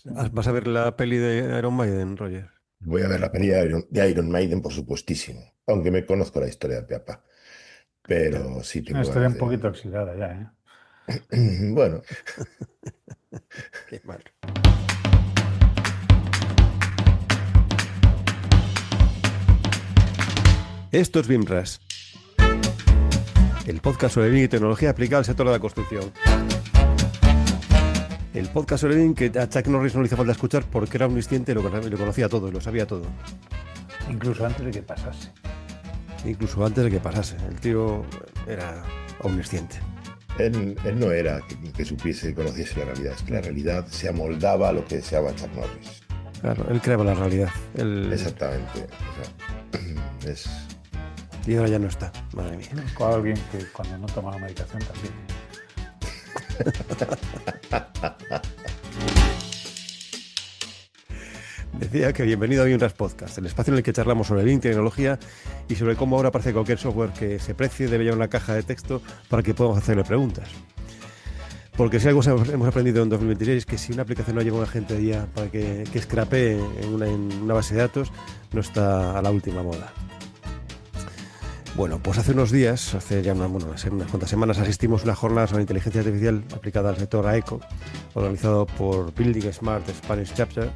¿Vas a ver la peli de Iron Maiden, Roger? Voy a ver la peli de Iron Maiden, por supuestísimo. Aunque me conozco la historia de Peapa. Ya. Pero sí Es una tengo historia ganas un de. poquito oxidada ya, ¿eh? Bueno, Qué mal. Esto es BIMRAS, el podcast sobre BIM y tecnología aplicada al sector de la construcción. El podcast sobre BIM que a Chuck Norris no le hizo falta escuchar porque era omnisciente y lo conocía todo, lo sabía todo. Incluso antes de que pasase. Incluso antes de que pasase. El tío era omnisciente. él no era que supiese y conociese la realidad, es que la realidad se amoldaba a lo que deseaba Chuck Norris. Claro, él creaba la realidad. Exactamente. O sea, es. Y ahora ya no está, madre mía. Conozco a alguien que cuando no toma la medicación también. Decía que bienvenido a BIMRAS Podcast, el espacio en el que charlamos sobre BIM, tecnología y sobre cómo ahora parece que cualquier software que se precie debe llevar una caja de texto para que podamos hacerle preguntas. Porque si algo hemos aprendido en 2023 es que si una aplicación no lleva un agente de IA para que scrapee en una base de datos, no está a la última moda. Bueno, pues hace unos días, hace ya unas cuantas semanas, asistimos a una jornada sobre inteligencia artificial aplicada al sector AECO, organizado por Building Smart Spanish Chapter.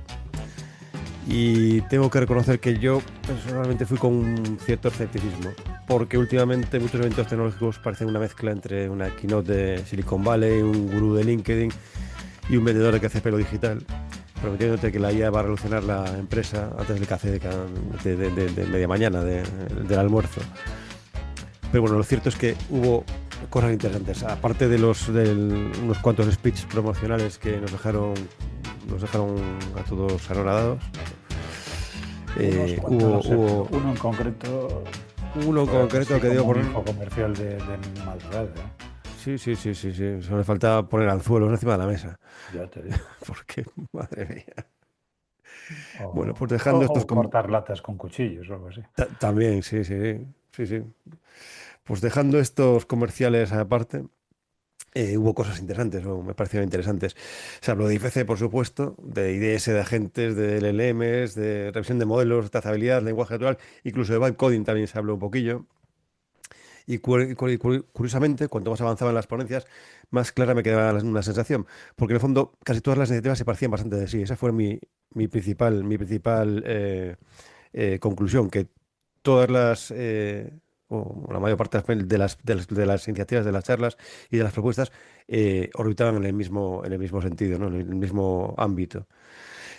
Y tengo que reconocer que yo personalmente fui con un cierto escepticismo, porque últimamente muchos eventos tecnológicos parecen una mezcla entre una keynote de Silicon Valley, un gurú de LinkedIn y un vendedor que hace pelo digital, prometiéndote que la IA va a revolucionar la empresa antes del café de media mañana, del almuerzo. Pero bueno, lo cierto es que hubo cosas interesantes, aparte de unos cuantos speeches promocionales que nos dejaron a todos anonadados. Uno en concreto. Uno concreto que dio como por un info comercial de Maldorado, ¿eh? Sí. Solo le faltaba poner anzuelos encima de la mesa. Ya te digo. Porque, madre mía. O, Bueno, pues dejando estos... o cortar latas con cuchillos o algo así. También, sí. Pues dejando estos comerciales aparte, hubo cosas interesantes, o me parecieron interesantes. Se habló de IFC, por supuesto, de IDS de agentes, de LLMs, de revisión de modelos, trazabilidad, lenguaje natural, incluso de vibe coding también se habló un poquillo. Y curiosamente, cuanto más avanzaba en las ponencias, más clara me quedaba una sensación, porque en el fondo casi todas las iniciativas se parecían bastante de sí. Esa fue mi principal conclusión, que todas o la mayor parte de las iniciativas, de las charlas y de las propuestas orbitaban en el mismo sentido, ¿no? En el mismo ámbito.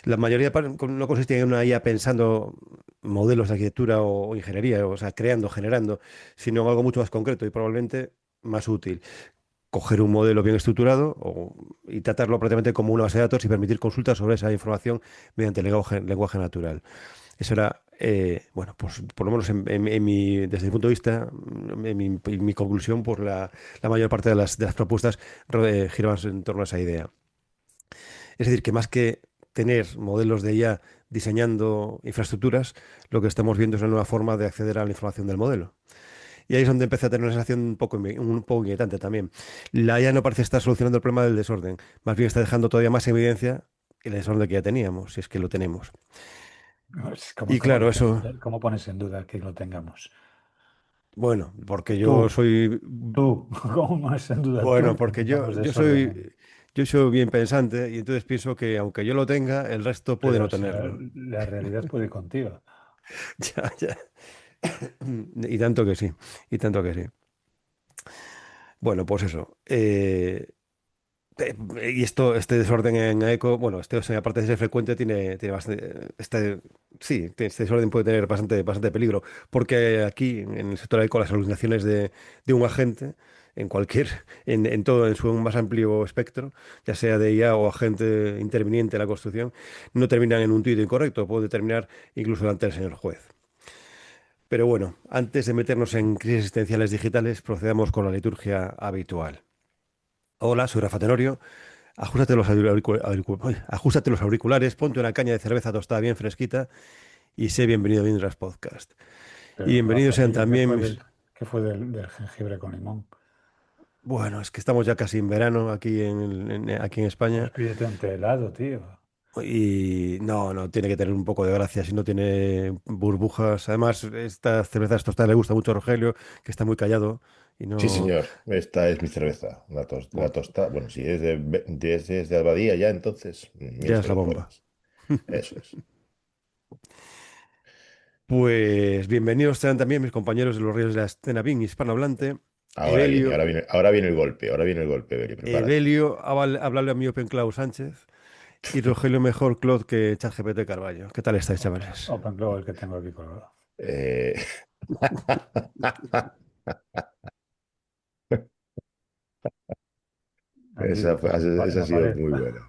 La mayoría no consistía en una IA pensando modelos de arquitectura o ingeniería, o sea, creando, generando, sino en algo mucho más concreto y probablemente más útil. Coger un modelo bien estructurado y tratarlo prácticamente como una base de datos y permitir consultas sobre esa información mediante lenguaje natural. Eso era, bueno, pues por lo menos desde mi punto de vista, en mi conclusión, pues la mayor parte de las propuestas giraban en torno a esa idea. Es decir, que más que tener modelos de IA diseñando infraestructuras, lo que estamos viendo es una nueva forma de acceder a la información del modelo. Y ahí es donde empecé a tener una sensación un poco inquietante también. La IA no parece estar solucionando el problema del desorden, más bien está dejando todavía más evidencia el desorden que ya teníamos, si es que lo tenemos. Pues, Y claro, eso, ¿cómo pones en duda que lo tengamos? bueno, porque yo Tú, soy, ¿cómo pones en duda bueno, tú que porque yo, tengamos yo desorden en? soy, yo soy bien pensante y entonces pienso que aunque yo lo tenga, el resto puede no Pero si la, tenerlo. la realidad puede ir contigo. Ya. Y tanto que sí, y tanto que sí. Bueno, pues eso. Y este desorden en eco, bueno, aparte de ser frecuente, tiene bastante, sí, este desorden puede tener bastante peligro, porque aquí, en el sector eco, las alucinaciones de un agente, en su más amplio espectro, ya sea de IA o agente interviniente en la construcción, no terminan en un tuit incorrecto, puede terminar incluso delante del señor juez. Pero bueno, antes de meternos en crisis existenciales digitales, procedamos con la liturgia habitual. Hola, soy Rafa Tenorio. Ajustate los auriculares, ponte una caña de cerveza tostada bien fresquita y sé bienvenido a Vindras Podcast. Y Pero bienvenidos sean Rafaelillo, también mis... qué fue del jengibre con limón? Bueno, es que estamos ya casi en verano aquí en España. Pues pídete un té helado, tío. Y no, tiene que tener un poco de gracia, si no tiene burbujas. Además, esta cerveza tostada le gusta mucho a Rogelio, que está muy callado y Sí, no... señor, esta es mi cerveza, la Bueno, tostada. Bueno, si es es de Abadía ya, entonces mil ya es la bomba. cervezones. Eso es. Pues bienvenidos sean también mis compañeros de los Ríos de la Escena Bin hispanohablante, Ahora viene, Evelio, ahora viene, ahora viene el golpe, ahora viene el golpe, Beri, prepárate. Hablarle a mi Open Cloud Sánchez y Rogelio mejor Claude que ChatGPT Carballo. ¿Qué tal estáis, chavales? OpenClaw, el que tengo aquí colgado. Eh, Aquí, esa en ha la sido pared. muy buena.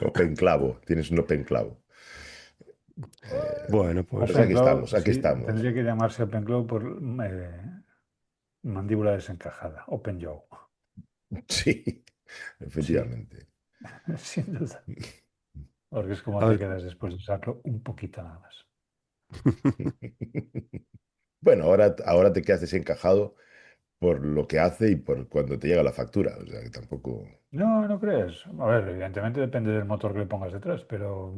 Open clavo, tienes un open clavo. Bueno, pues Pues aquí OpenClaw, estamos, aquí sí, estamos. tendría que llamarse OpenClaw por mandíbula desencajada. OpenJaw. Sí, Sí, efectivamente. sin duda. Porque es como a te ver, quedas después de usarlo un poquito nada más. Bueno, ahora te quedas desencajado por lo que hace y por cuando te llega la factura. O sea, que tampoco. No, no crees. A ver, evidentemente depende del motor que le pongas detrás, pero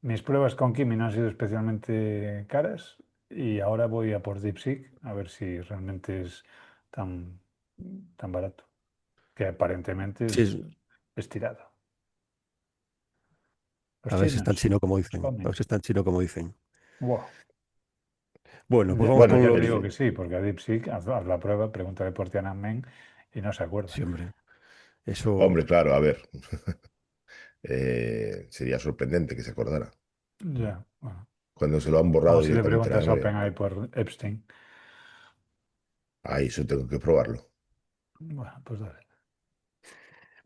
mis pruebas con Kimi no han sido especialmente caras y ahora voy a por DeepSeek a ver si realmente es tan, tan barato, que aparentemente sí, es tirado. Los a ver si es tan chinos, chino como dicen. A coming. ver si es tan chino como dicen. Wow. Bueno, pues vamos Bueno, con yo te los... digo que sí, porque a DeepSeek, haz la prueba, pregúntale por Tiananmen y no se acuerda. Sí, hombre, eso... Hombre, claro, a ver. Sería sorprendente que se acordara. Ya, bueno. Cuando se lo han O borrado si le directamente la preguntas a memoria. OpenAI por Epstein, Ahí eso tengo que probarlo. bueno, pues dale.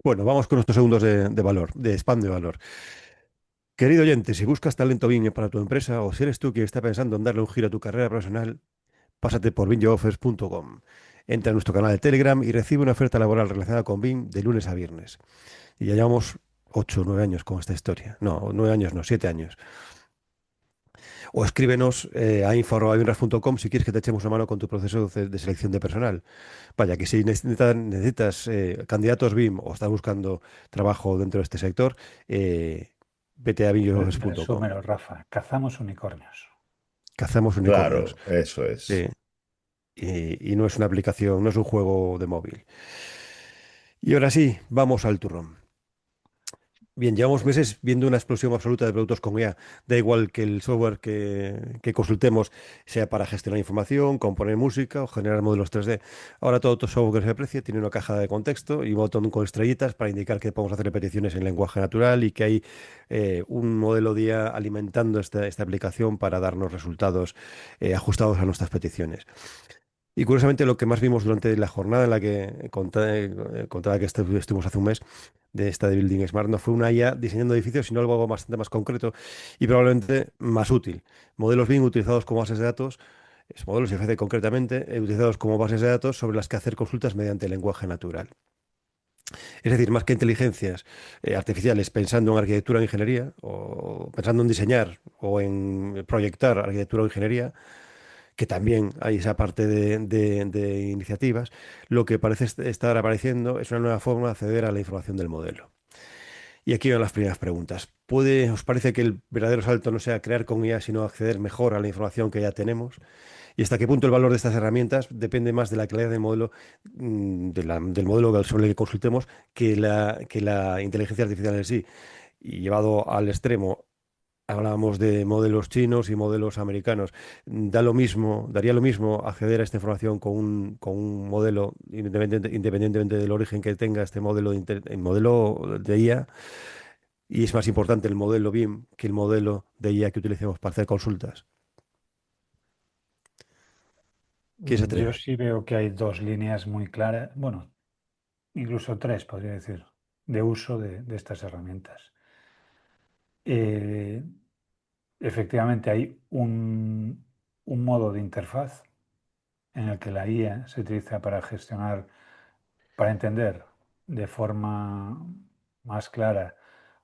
Bueno, vamos con nuestros segundos de valor, de spam de valor. Querido oyente, si buscas talento BIM para tu empresa o si eres tú quien está pensando en darle un giro a tu carrera profesional, pásate por bingeoffers.com. Entra en nuestro canal de Telegram y recibe una oferta laboral relacionada con BIM de lunes a viernes. Y ya llevamos 8 o 9 años con esta historia. No, 9 años no, 7 años. O escríbenos a info@binras.com si quieres que te echemos una mano con tu proceso de selección de personal. Vaya, que si necesitas candidatos BIM o estás buscando trabajo dentro de este sector, vete a bingeoffers.com. Resúmelo, Rafa. Cazamos unicornios. Cazamos unicornios. Claro, eso es. Sí. Y no es una aplicación, no es un juego de móvil. Y ahora sí, vamos al turrón. Bien, llevamos meses viendo una explosión absoluta de productos con IA. Da igual que el software que consultemos sea para gestionar información, componer música o generar modelos 3D. Ahora todo software que se precie tiene una caja de contexto y un botón con estrellitas para indicar que podemos hacer repeticiones en lenguaje natural y que hay un modelo de IA alimentando esta aplicación para darnos resultados ajustados a nuestras peticiones. Y curiosamente lo que más vimos durante la jornada en la que contaba que estuvimos hace un mes de esta de Building Smart no fue una IA diseñando edificios, sino algo bastante más concreto y probablemente más útil. Modelos BIM utilizados como bases de datos, modelos IFC concretamente, utilizados como bases de datos sobre las que hacer consultas mediante lenguaje natural. Es decir, más que inteligencias artificiales pensando en arquitectura o ingeniería, o pensando en diseñar o en proyectar arquitectura o ingeniería, que también hay esa parte de iniciativas, lo que parece estar apareciendo es una nueva forma de acceder a la información del modelo. Y aquí van las primeras preguntas. ¿Os parece que el verdadero salto no sea crear con IA, sino acceder mejor a la información que ya tenemos? ¿Y hasta qué punto el valor de estas herramientas depende más de la calidad del modelo, del modelo sobre el que consultemos, que la inteligencia artificial en sí? Y llevado al extremo, hablábamos de modelos chinos y modelos americanos. Daría lo mismo acceder a esta información con un modelo, independientemente del origen que tenga este modelo el modelo de IA, y es más importante el modelo BIM que el modelo de IA que utilicemos para hacer consultas. ¿Quién se Yo atreve? sí veo que hay dos líneas muy claras, bueno, incluso tres, podría decir, de uso de estas herramientas. Eh, Efectivamente, hay un modo de interfaz en el que la IA se utiliza para gestionar, para entender de forma más clara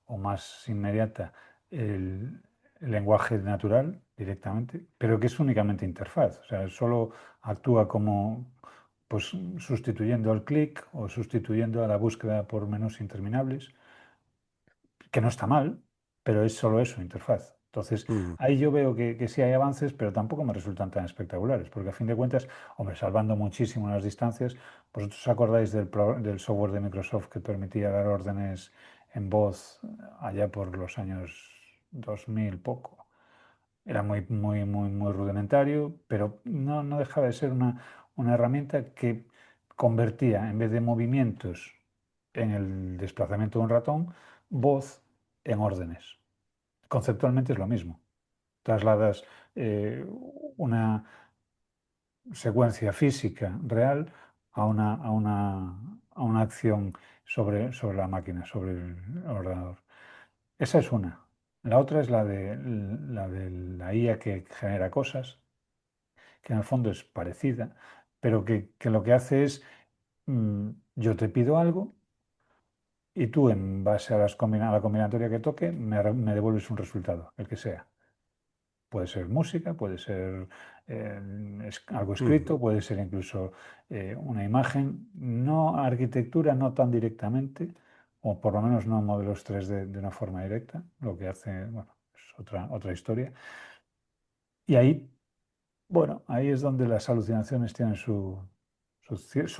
o más inmediata el lenguaje natural directamente, pero que es únicamente interfaz, o sea, solo actúa como pues sustituyendo el clic o sustituyendo a la búsqueda por menús interminables, que no está mal, pero es solo eso, interfaz. Entonces, Mm, ahí yo veo que sí hay avances, pero tampoco me resultan tan espectaculares, porque a fin de cuentas, hombre, salvando muchísimo las distancias, ¿vosotros os acordáis del software de Microsoft que permitía dar órdenes en voz allá por los años 2000 poco? Era muy, muy, muy, muy rudimentario, pero no dejaba de ser una herramienta que convertía, en vez de movimientos en el desplazamiento de un ratón, voz en órdenes. Conceptualmente es lo mismo. Trasladas eh, una secuencia física real a una acción sobre la máquina, sobre el ordenador. Esa es una. La otra es la de la IA que genera cosas, que en el fondo es parecida, pero que lo que hace es, yo te pido algo y tú en base a la combinatoria que toque me devuelves un resultado, el que sea. Puede ser música, puede ser algo mm, escrito, puede ser incluso una imagen, no arquitectura, no tan directamente, o por lo menos no modelos 3D de una forma directa, lo que hace, bueno, es otra historia. Y ahí, bueno, ahí es donde las alucinaciones tienen su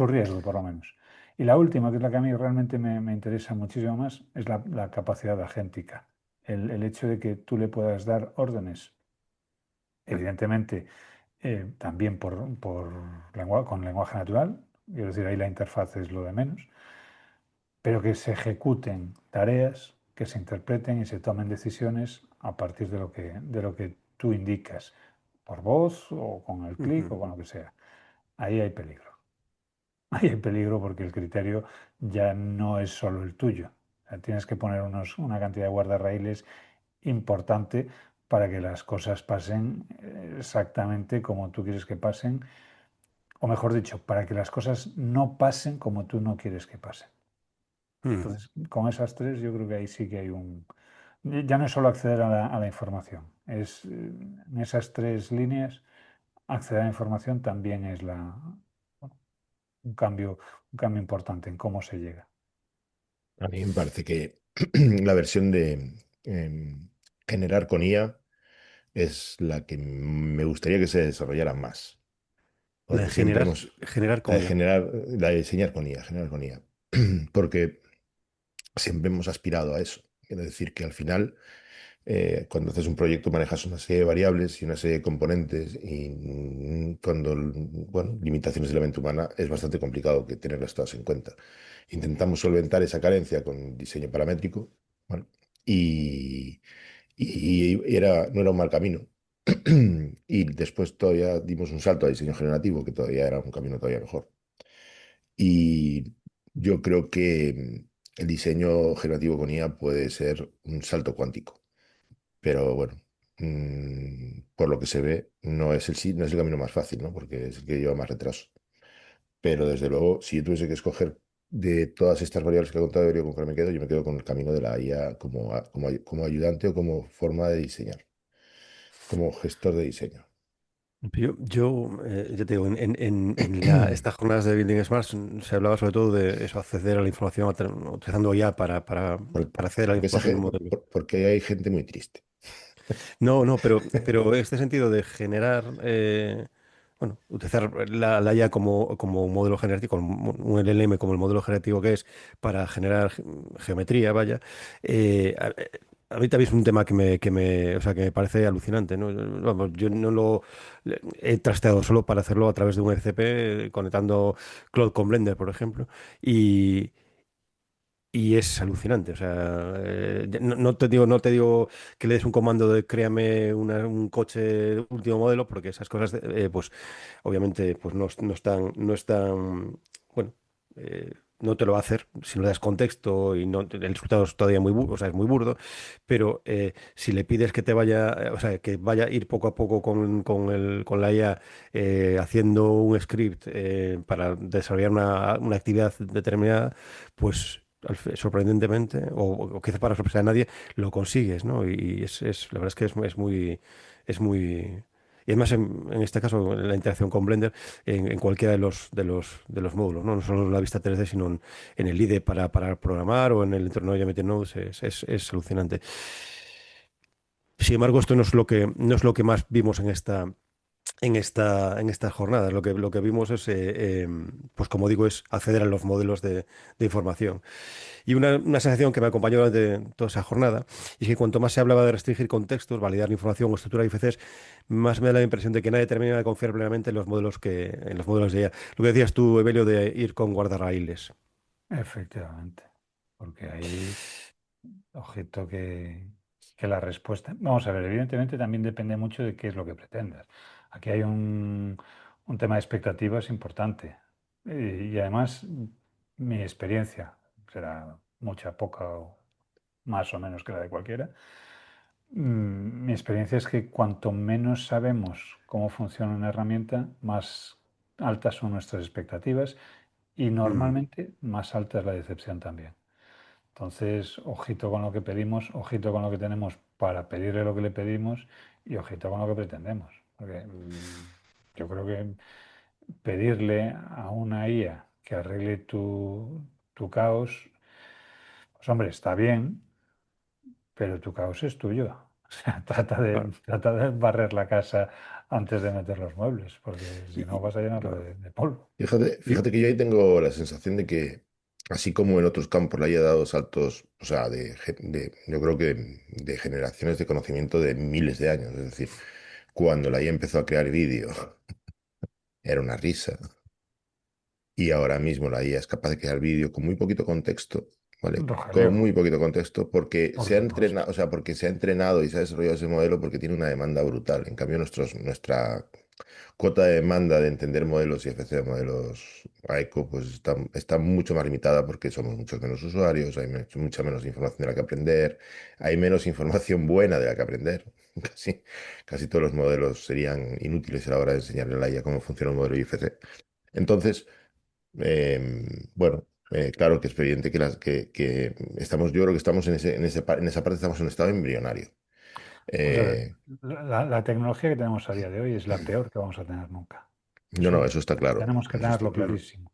riesgo, por lo menos. Y la última, que es la que a mí realmente me interesa muchísimo más, es la capacidad agéntica. El hecho de que tú le puedas dar órdenes, evidentemente, también con lenguaje natural, quiero decir, ahí la interfaz es lo de menos, pero que se ejecuten tareas, que se interpreten y se tomen decisiones a partir de lo que tú indicas, por voz o con el clic ujú. o con lo que sea. Ahí hay peligro. Ahí hay peligro porque el criterio ya no es solo el tuyo. O sea, tienes que poner una cantidad de guardarraíles importante para que las cosas pasen exactamente como tú quieres que pasen, o mejor dicho, para que las cosas no pasen como tú no quieres que pasen. Mm. Entonces, con esas tres, yo creo que ahí sí que hay un... Ya no es solo acceder a la información, en esas tres líneas, acceder a la información también es bueno, un cambio, un cambio importante en cómo se llega. A mí me parece que la versión de generar con IA es la que me gustaría que se desarrollara más, La de porque siempre generar la de comida. la de diseñar con IA, generar con IA, porque siempre hemos aspirado a eso. Quiero decir que al final, cuando haces un proyecto manejas una serie de variables y una serie de componentes y cuando, bueno, limitaciones de la mente humana es bastante complicado que tenerlas todas en cuenta. Intentamos solventar esa carencia con diseño paramétrico, bueno, y, no era un mal camino. Y después todavía dimos un salto a diseño generativo, que todavía era un camino todavía mejor. Y yo creo que el diseño generativo con IA puede ser un salto cuántico, pero bueno, por lo que se ve, no es el camino más fácil, ¿no? Porque es el que lleva más retraso. Pero desde luego, si yo tuviese que escoger de todas estas variables que he contado, con cuál me quedo, yo me quedo con el camino de la IA como ayudante o como forma de diseñar, como gestor de diseño. Ya te digo, estas jornadas de Building Smart se hablaba sobre todo de eso, acceder a la información utilizando IA Por- para acceder a la Porque, información del modelo. porque hay gente muy triste. No, no, pero este sentido de generar, bueno, utilizar la IA como un modelo generativo, como un LLM como el modelo generativo que es para generar geometría, vaya, a mí también es un tema o sea, que me parece alucinante, ¿no? Vamos, yo no lo he trasteado solo para hacerlo a través de un FCP, conectando Cloud con Blender, por ejemplo, y es alucinante, o sea, no te digo que le des un comando de créame un coche de último modelo, porque esas cosas, pues, obviamente, pues no están, bueno, no te lo va a hacer si no le das contexto y el resultado es todavía o sea, es muy burdo, pero si le pides que te vaya, o sea, que vaya a ir poco a poco con la IA haciendo un script para desarrollar una actividad determinada, pues sorprendentemente, o quizá para sorpresa de nadie, lo consigues, ¿no? Y la verdad es que es muy, Y además, en este caso, la interacción con Blender, en cualquiera de los módulos, ¿no? No solo en la vista 3D, sino en el IDE para programar o en el entorno de Geometry Nodes, es alucinante. Sin embargo, esto no es lo que más vimos en esta jornada. Lo que vimos es, pues como digo, es acceder a los modelos de información. Y una sensación que me acompañó durante toda esa jornada es que cuanto más se hablaba de restringir contextos, validar información o estructura de IFCs, más me da la impresión de que nadie termina de confiar plenamente en los modelos de IA. Lo que decías tú, Evelio, de ir con guardarraíles. Efectivamente, porque ahí, ojito que la respuesta. Vamos a ver, evidentemente también depende mucho de qué es lo que pretendas. Aquí hay un tema de expectativas importante. Y además, mi experiencia será mucha, poca o más o menos que la de cualquiera. Mi experiencia es que cuanto menos sabemos cómo funciona una herramienta, más altas son nuestras expectativas y Mm, normalmente más alta es la decepción también. Entonces, ojito con lo que pedimos, ojito con lo que tenemos para pedirle lo que le pedimos y ojito con lo que pretendemos. Porque yo creo que pedirle a una IA que arregle tu caos, pues hombre, está bien, pero tu caos es tuyo. O sea, trata de, claro. trata de barrer la casa antes de meter los muebles, porque si no vas a llenarlo Claro. de polvo. Y- Fíjate que yo ahí tengo la sensación de que, así como en otros campos le haya dado saltos, o sea, yo creo que de generaciones de conocimiento de miles de años. Es decir, cuando la IA empezó a crear vídeo, era una risa. Y ahora mismo la IA es capaz de crear vídeo con muy poquito contexto, ¿vale? Con Rojaleo, muy poquito contexto, porque por se ha supuesto. entrenado, o sea, porque se ha entrenado y se ha desarrollado ese modelo porque tiene una demanda brutal. En cambio, nuestra cuota de demanda de entender modelos y FC de modelos AICO, pues está mucho más limitada porque somos muchos menos usuarios, hay mucha menos información de la que aprender, hay menos información buena de la que aprender. Casi todos los modelos serían inútiles a la hora de enseñarle a la IA cómo funciona un modelo IFC. Entonces, bueno, claro que es evidente que estamos, yo creo que estamos en esa parte, estamos en un estado embrionario. Pues a ver, Eh, la tecnología que tenemos a día de hoy es la peor que vamos a tener nunca. no, no, Eso eso está claro, tenemos que eso está tenerlo claro. clarísimo.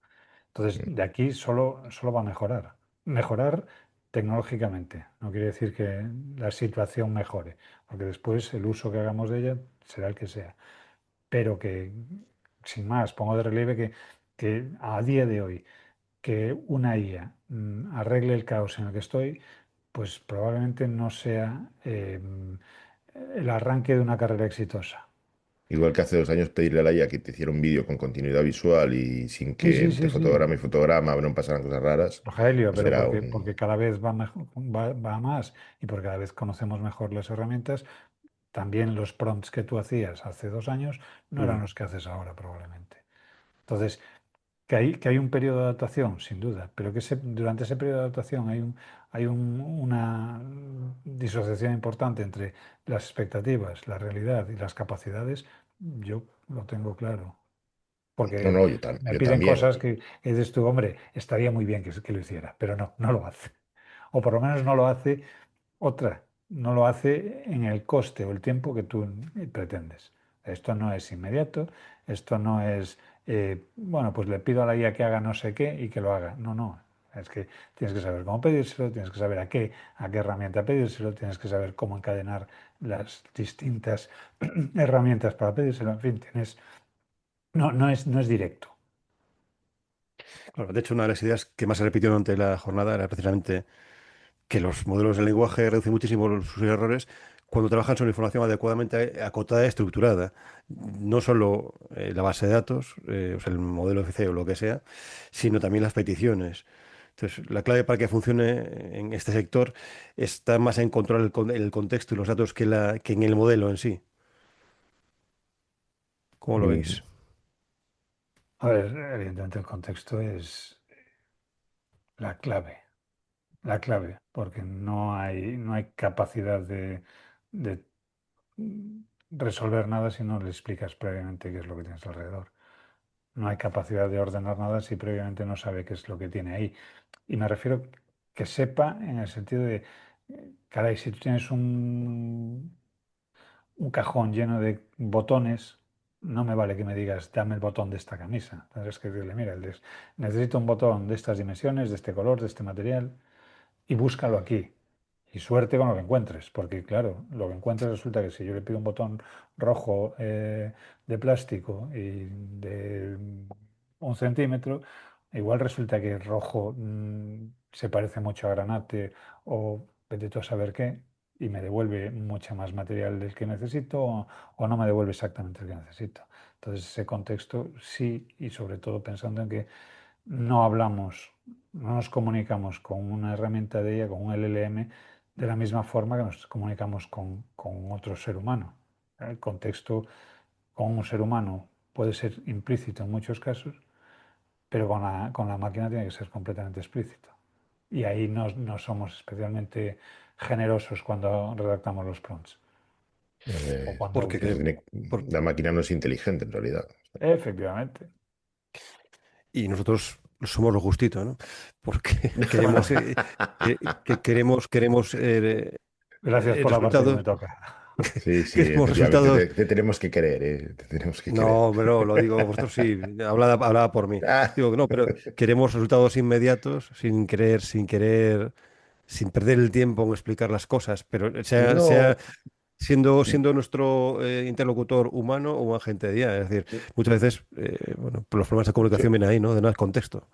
Entonces, Mm. de aquí solo va a mejorar. Mejorar tecnológicamente. No quiere decir que la situación mejore, porque después el uso que hagamos de ella será el que sea. Pero que, sin más, pongo de relieve que a día de hoy, que una IA arregle el caos en el que estoy, pues probablemente no sea el arranque de una carrera exitosa. Igual que hace 2 años pedirle a la IA que te hiciera un vídeo con continuidad visual y sin Sí, que sí, entre sí, sí. fotograma y fotograma no pasaran cosas raras, Rogelio, pues pero era porque cada vez va más y porque cada vez conocemos mejor las herramientas, también los prompts que tú hacías hace 2 años no eran mm. los que haces ahora probablemente. Entonces, que hay un periodo de adaptación, sin duda, pero que durante ese periodo de adaptación una disociación importante entre las expectativas, la realidad y las capacidades, yo lo tengo claro. No, Porque no, yo, me yo piden también. cosas que dices tú, hombre, estaría muy bien que lo hiciera, pero no lo hace. O por lo menos no lo hace no lo hace en el coste o el tiempo que tú pretendes. Esto no es inmediato, esto no es, bueno, pues le pido a la IA que haga no sé qué y que lo haga. No, no. Es que tienes que saber cómo pedírselo, tienes que saber a qué herramienta pedírselo, tienes que saber cómo encadenar las distintas herramientas para pedírselo. En fin, no es directo. Claro, de hecho, una de las ideas que más se repitió durante la jornada era precisamente que los modelos de lenguaje reducen muchísimo sus errores cuando trabajan sobre información adecuadamente acotada y estructurada. No solo la base de datos, o sea, el modelo FC o lo que sea, sino también las peticiones. Entonces, la clave para que funcione en este sector está más en controlar el contexto y los datos que en el modelo en sí. ¿Cómo lo Mm. veis? A ver, evidentemente el contexto es la clave. La clave, porque no hay capacidad de resolver nada si no le explicas previamente qué es lo que tienes alrededor. No hay capacidad de ordenar nada si previamente no sabe qué es lo que tiene ahí. Y me refiero que sepa en el sentido de, caray, si tú tienes un cajón lleno de botones, no me vale que me digas, dame el botón de esta camisa. Tendrás que decirle, mira, necesito un botón de estas dimensiones, de este color, de este material, y búscalo aquí. Y suerte con lo que encuentres, porque claro, lo que encuentres resulta que si yo le pido un botón rojo de plástico y de 1 centímetro, igual resulta que el rojo se parece mucho a granate o vete tú a saber qué, y me devuelve mucho más material del que necesito o no me devuelve exactamente el que necesito. Entonces, ese contexto sí, y sobre todo pensando en que no hablamos, no nos comunicamos con una herramienta de ella, con un LLM, de la misma forma que nos comunicamos con otro ser humano. El contexto con un ser humano puede ser implícito en muchos casos, pero con la máquina tiene que ser completamente explícito. Y ahí no somos especialmente generosos cuando redactamos los prompts o cuando Porque, Porque por- la máquina no es inteligente en realidad. efectivamente. y nosotros somos lo justito, ¿no? Porque Bueno, queremos, queremos gracias por la parte que me resultados, toca. Sí, sí, queremos efectivamente, resultados. te tenemos que querer, ¿eh? Te tenemos que querer. No, pero lo digo, vosotros sí, hablaba por mí. Ah. Digo, no, pero queremos resultados inmediatos, sin perder el tiempo en explicar las cosas, pero sea No, siendo nuestro interlocutor humano o un agente de IA. Es decir, muchas veces, bueno, pues los problemas de sí. comunicación vienen ahí, ¿no? De no hay contexto.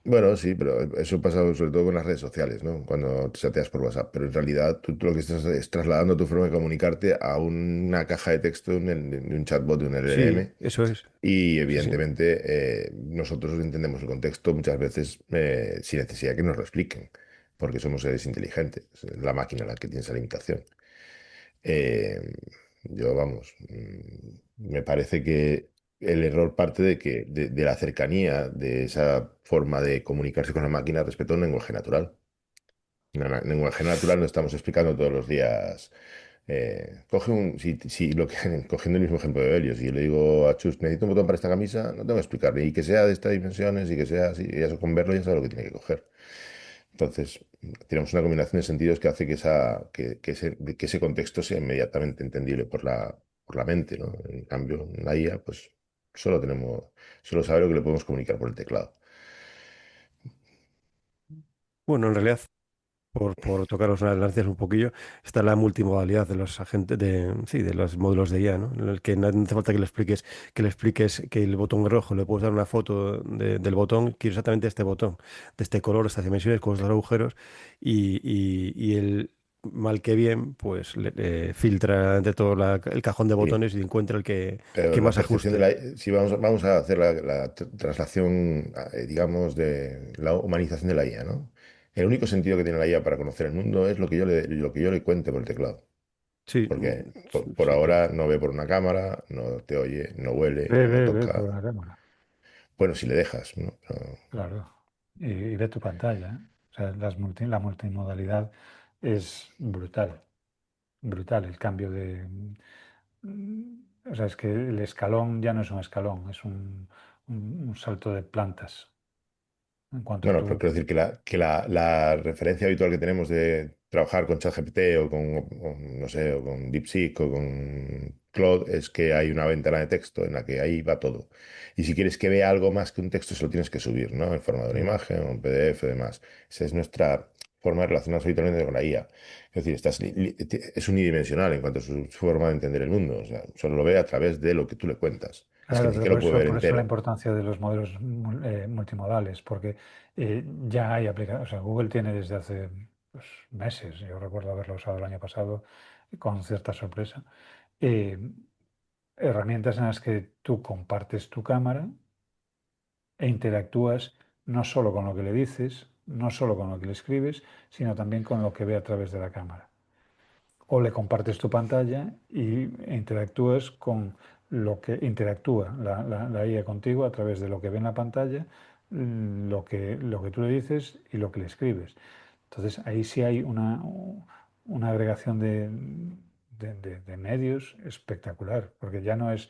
Bueno, sí, pero eso pasa sobre todo con las redes sociales, ¿no? Cuando chateas por WhatsApp. Pero en realidad tú lo que estás es trasladando tu forma de comunicarte a una caja de texto en un chatbot de un Sí, LLM. eso es. Y Sí, sí. evidentemente nosotros entendemos el contexto muchas veces sin necesidad que nos lo expliquen, porque somos seres inteligentes. Es la máquina la que tiene esa limitación. Eh, yo, vamos, me parece que el error parte de la cercanía de esa forma de comunicarse con la máquina respecto a un lenguaje natural. En el lenguaje natural no estamos explicando todos los días. Si lo que, cogiendo el mismo ejemplo de Helios, si yo le digo a Chus, necesito un botón para esta camisa, no tengo que explicarle, y que sea de estas dimensiones y que sea así, y eso con verlo ya sabe lo que tiene que coger. Entonces, tenemos una combinación de sentidos que hace que ese contexto sea inmediatamente entendible por la mente, ¿no? En cambio, en la IA, pues solo sabe lo que le podemos comunicar por el teclado. Bueno, en realidad, por tocaros las narices un poquillo, está la multimodalidad de los agentes, sí, de los módulos de IA, ¿no? En el que no hace falta que le expliques que el botón rojo le puedes dar una foto del botón, quiero exactamente este botón, de este color, estas dimensiones, con estos agujeros, y el mal que bien, pues filtra entre todo el cajón de Sí, botones y encuentra el que pero la más percepción ajuste. si vamos a hacer la traslación, digamos, de la humanización de la IA, ¿no? El único sentido que tiene la IA para conocer el mundo es lo que yo le cuente por el teclado. Sí, Porque por sí, ahora no ve por una cámara, no te oye, no huele, no Ve por toca. la cámara. Bueno, si le dejas, ¿no? Claro. Y ve tu pantalla, ¿eh? O sea, la multimodalidad es brutal, brutal. El cambio o sea, es que el escalón ya no es un escalón, es un salto de plantas. En cuanto Bueno, pero tú... quiero decir que la referencia habitual que tenemos de trabajar con ChatGPT no sé, o con DeepSeek o con Claude es que hay una ventana de texto en la que ahí va todo. Y si quieres que vea algo más que un texto, se lo tienes que subir, ¿no? En forma de una Sí. imagen o un PDF y demás. Esa es nuestra forma de relacionarnos habitualmente con la IA. Es decir, es unidimensional en cuanto a su forma de entender el mundo. O sea, solo lo ve a través de lo que tú le cuentas. Es que Claro, ni pero siquiera lo puede ver por eso la entero. importancia de los modelos multimodales, porque ya hay aplicaciones, o sea, Google tiene desde hace pues, meses, yo recuerdo haberlo usado el año pasado con cierta sorpresa, eh, herramientas en las que tú compartes tu cámara e interactúas no solo con lo que le dices, no solo con lo que le escribes, sino también con lo que ve a través de la cámara. O le compartes tu pantalla e interactúas con lo que interactúa la IA contigo a través de lo que ve en la pantalla, lo que tú le dices y lo que le escribes. Entonces ahí sí hay una agregación de medios espectacular, porque ya no es,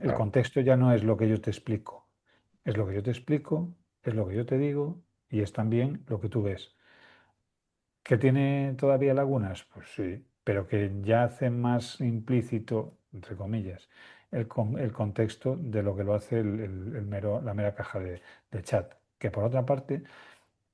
el Ah, contexto ya no es lo que yo te explico, es lo que yo te explico, es lo que yo te digo y es también lo que tú ves. ¿Que tiene todavía lagunas? Pues sí. pero que ya hace más implícito, entre comillas, el contexto de lo que lo hace la mera caja de chat. Que por otra parte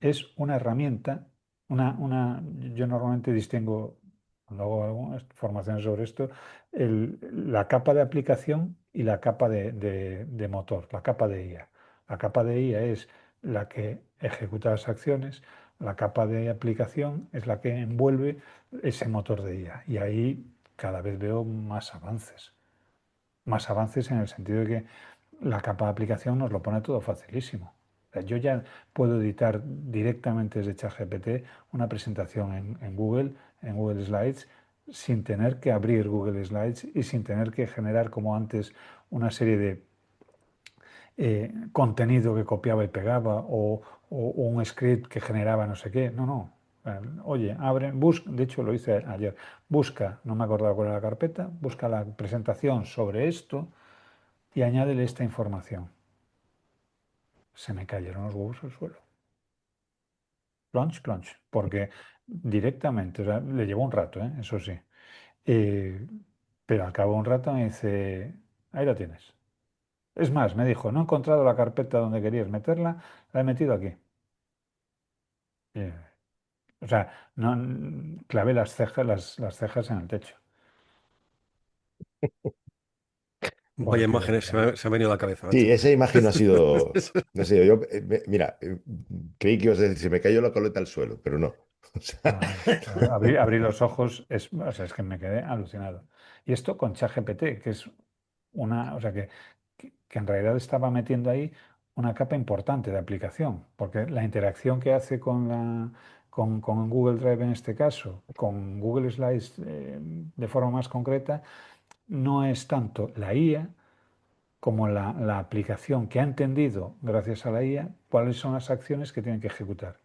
es una herramienta, yo normalmente distingo, cuando hago algunas formaciones sobre esto, la capa de aplicación y la capa de motor, la capa de IA. La capa de IA es la que ejecuta las acciones, la capa de aplicación es la que envuelve ese motor de IA. Y ahí cada vez veo más avances en el sentido de que la capa de aplicación nos lo pone todo facilísimo. O sea, yo ya puedo editar directamente desde ChatGPT una presentación en Google Slides, sin tener que abrir Google Slides y sin tener que generar como antes una serie de contenido que copiaba y pegaba o un script que generaba no sé qué. No, no. Oye, abre, busca, de hecho lo hice ayer, busca, no me acordaba cuál era la carpeta, busca la presentación sobre esto y añádele esta información. Se me cayeron los huevos al suelo. Plunge, plunge. Porque directamente, o sea, le llevó un rato, eso sí. Eh, pero al cabo de un rato me dice, ahí la tienes. Es más, me dijo, no he encontrado la carpeta donde querías meterla, la he metido aquí. Eh, o sea, no, clavé las cejas en el techo. Vaya Porque de imágenes verdad. se me han venido a la cabeza, Sí, macho. esa imagen ha sido, no sé, yo, mira, creí que ibas a decir, se me cayó la coleta al suelo, pero no. O sea, Abrí los ojos, o sea, es que me quedé alucinado. Y esto con ChatGPT, que es o sea, que en realidad estaba metiendo ahí una capa importante de aplicación, porque la interacción que hace con Google Drive en este caso, con Google Slides de forma más concreta, no es tanto la IA como la aplicación que ha entendido, gracias a la IA, cuáles son las acciones que tienen que ejecutar.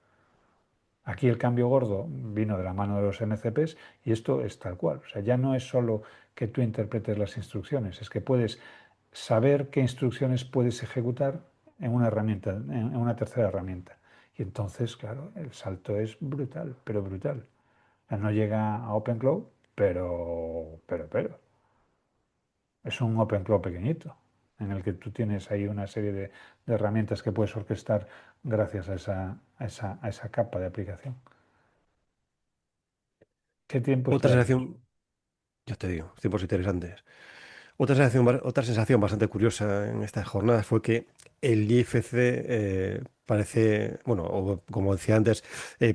Aquí el cambio gordo vino de la mano de los MCPs y esto es tal cual. O sea, ya no es solo que tú interpretes las instrucciones, es que puedes saber qué instrucciones puedes ejecutar en una herramienta, en una tercera herramienta. Y entonces, claro, el salto es brutal, pero brutal. O sea, no llega a OpenCloud, pero. Es un OpenCloud pequeñito, en el que tú tienes ahí una serie de herramientas que puedes orquestar gracias a esa capa de aplicación. ¿Qué tiempos Otra para aquellos? sensación, ya te digo, tiempos interesantes. Otra sensación bastante curiosa en estas jornadas fue que el IFC parece, bueno, o como decía antes,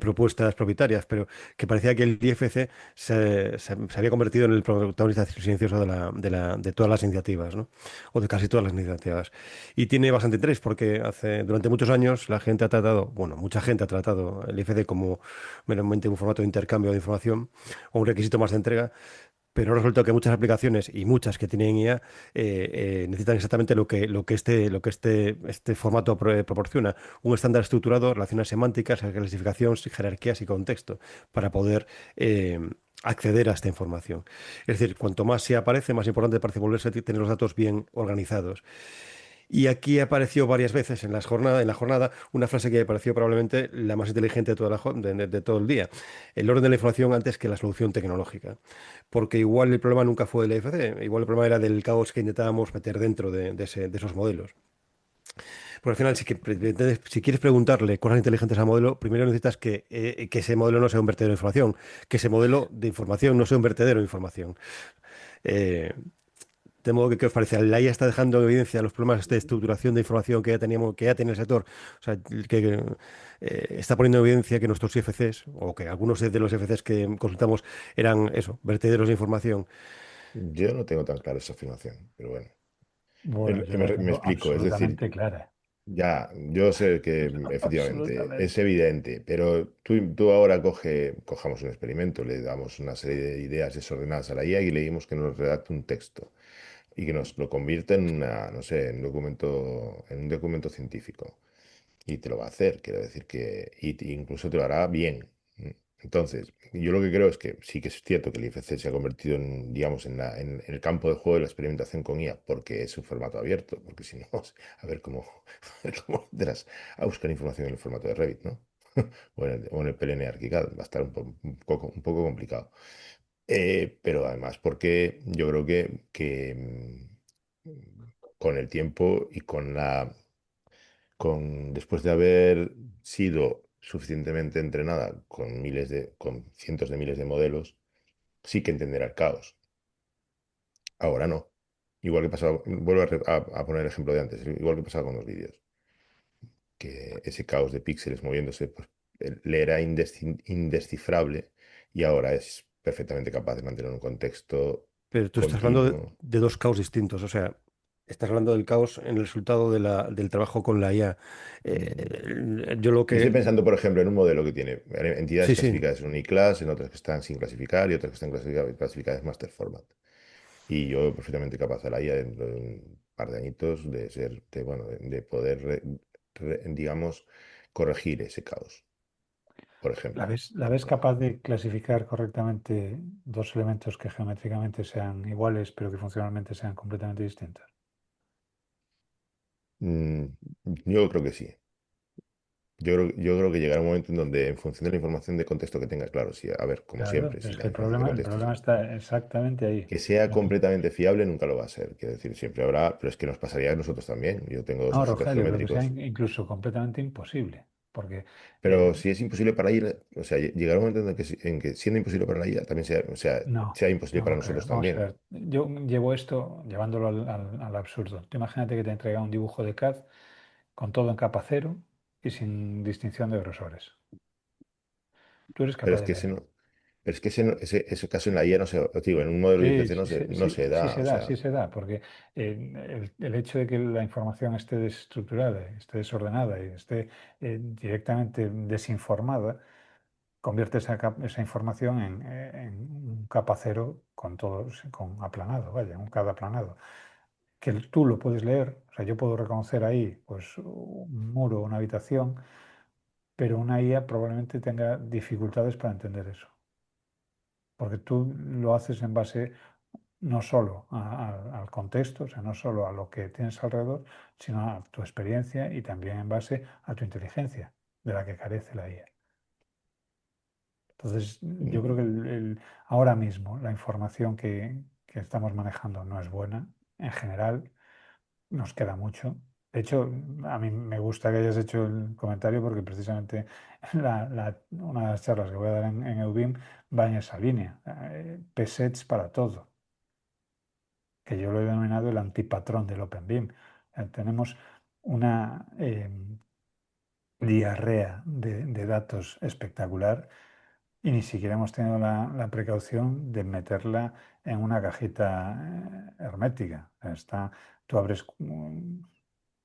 propuestas propietarias, pero que parecía que el IFC se había convertido en el protagonista silencioso de todas las iniciativas, ¿no? O de casi todas las iniciativas. Y tiene bastante interés porque durante muchos años la gente ha tratado, bueno, mucha gente ha tratado el IFC como meramente un formato de intercambio de información o un requisito más de entrega, pero resulta que muchas aplicaciones y muchas que tienen IA necesitan exactamente lo que este formato proporciona. Un estándar estructurado, relaciones semánticas, clasificación, jerarquías y contexto para poder acceder a esta información. Es decir, cuanto más se aparece, más importante parece volverse tener los datos bien organizados. Y aquí apareció varias veces en la jornada una frase que me pareció probablemente la más inteligente de, toda de todo el día. El orden de la información antes que la solución tecnológica. Porque igual el problema nunca fue del IFC, igual el problema era del caos que intentábamos meter dentro de esos modelos. Porque al final, si quieres preguntarle cosas inteligentes al modelo, primero necesitas que ese modelo no sea un vertedero de información, que ese modelo de información no sea un vertedero de información. Eh, de modo que, ¿qué os parece? La IA está dejando en evidencia los problemas de estructuración de información que ya teníamos, que ya tenía el sector. O sea, que está poniendo en evidencia que nuestros IFCs, o que algunos de los IFCs que consultamos eran eso, vertederos de información. yo no tengo tan clara esa afirmación, pero bueno. Bueno, yo la Me tengo explico, es decir, absolutamente clara. ya, yo sé que efectivamente es Absolutamente. evidente, pero tú ahora cojamos un experimento, le damos una serie de ideas desordenadas a la IA y le dimos que nos redacte un texto y que nos lo convierta en una, no sé, en un documento científico. Y te lo va a hacer, quiero decir que incluso te lo hará bien. Entonces, yo lo que creo es que sí que es cierto que el IFC se ha convertido en, digamos, en el campo de juego de la experimentación con IA, porque es un formato abierto, porque si no, a ver cómo, a ver cómo entras a buscar información en el formato de Revit, ¿no? O en el PLN ArchiCAD, va a estar un poco complicado. Pero además porque yo creo con el tiempo y después de haber sido suficientemente entrenada con cientos de miles de modelos, sí que entenderá el caos. Ahora no. Igual que pasaba, vuelvo a poner el ejemplo de antes, igual que pasaba con los vídeos, que ese caos de píxeles moviéndose, pues le era indescifrable y ahora es perfectamente capaz de mantener un contexto Pero tú estás hablando continuo. de dos caos distintos, o sea, estás hablando del caos en el resultado del trabajo con la IA. Yo lo Estoy que... pensando, por ejemplo, en un modelo que tiene entidades Sí, sí, clasificadas en Uniclass, en otras que están sin clasificar y otras que están clasificadas en Master Format. Y yo perfectamente capaz a la IA dentro de un par de añitos de ser, bueno, de poder, digamos, corregir ese caos, por ejemplo. La ves capaz de clasificar correctamente dos elementos que geométricamente sean iguales, pero que funcionalmente sean completamente distintos? Mm, yo creo que sí. Yo creo que llegará un momento en donde, en función de la información de contexto que tenga, claro, sí, a ver, como Claro, siempre, pero si es la que información de el contexto problema está exactamente ahí. que sea Lo que- completamente fiable nunca lo va a ser. Quiero decir, siempre habrá, pero es que nos pasaría a nosotros también. Yo tengo dos No, objetos Rogelio, pero que sea geométricos. incluso completamente imposible. Porque Pero eh, si es imposible para la IA, o sea, llegará un momento en que siendo imposible para la IA, también sea, o sea, no, sea imposible no para lo creo. nosotros Vamos a también. ver. Yo llevo esto llevándolo al absurdo. Tú imagínate que te entrega un dibujo de CAD con todo en capa cero y sin distinción de grosores. Tú eres Pero capaz es de que ese leer. no, pero es que ese caso en la IA no se, digo, en un modelo de Sí, ICC sí, no sí, se sí da, se o da, sea, sí se da, porque el hecho de que la información esté desestructurada, esté desordenada y esté directamente desinformada, convierte esa información en un capa cero con todo, con aplanado, vaya, un CAD aplanado. Que tú lo puedes leer, o sea, yo puedo reconocer ahí pues un muro, una habitación, pero una IA probablemente tenga dificultades para entender eso, porque tú lo haces en base no solo al contexto, o sea, no solo a lo que tienes alrededor, sino a tu experiencia y también en base a tu inteligencia, de la que carece la IA. Entonces, yo creo que mm, ahora mismo la información que estamos manejando no es buena. En general, nos queda mucho. De hecho, a mí me gusta que hayas hecho el comentario porque precisamente una de las charlas que voy a dar en EUBIM va en esa línea. PSETs para todo, que yo lo he denominado el antipatrón del OpenBIM. Tenemos una diarrea de datos espectacular y ni siquiera hemos tenido la precaución de meterla en una cajita hermética. Tú abres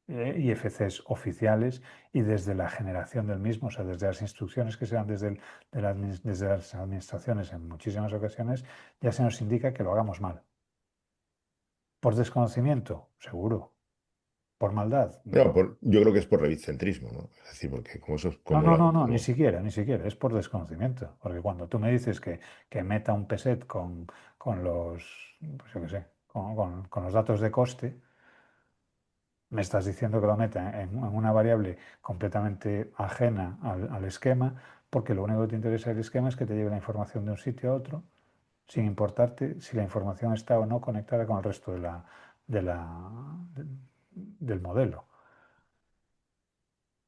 IFCs oficiales y desde la generación del mismo, o sea, desde las instrucciones que se dan desde las administraciones en muchísimas ocasiones, ya se nos indica que lo hagamos mal. ¿Por desconocimiento? Seguro. ¿Por maldad? no, No. yo creo que es por revicentrismo, ¿no? Es decir, porque como eso es No, como no, la, no, no, ni como, siquiera, ni siquiera, es por desconocimiento. Porque cuando tú me dices que meta un PSET con los, pues yo qué sé, con los datos de coste, me estás diciendo que lo meta en una variable completamente ajena al esquema, porque lo único que te interesa del esquema es que te lleve la información de un sitio a otro, sin importarte si la información está o no conectada con el resto de la, de- del modelo.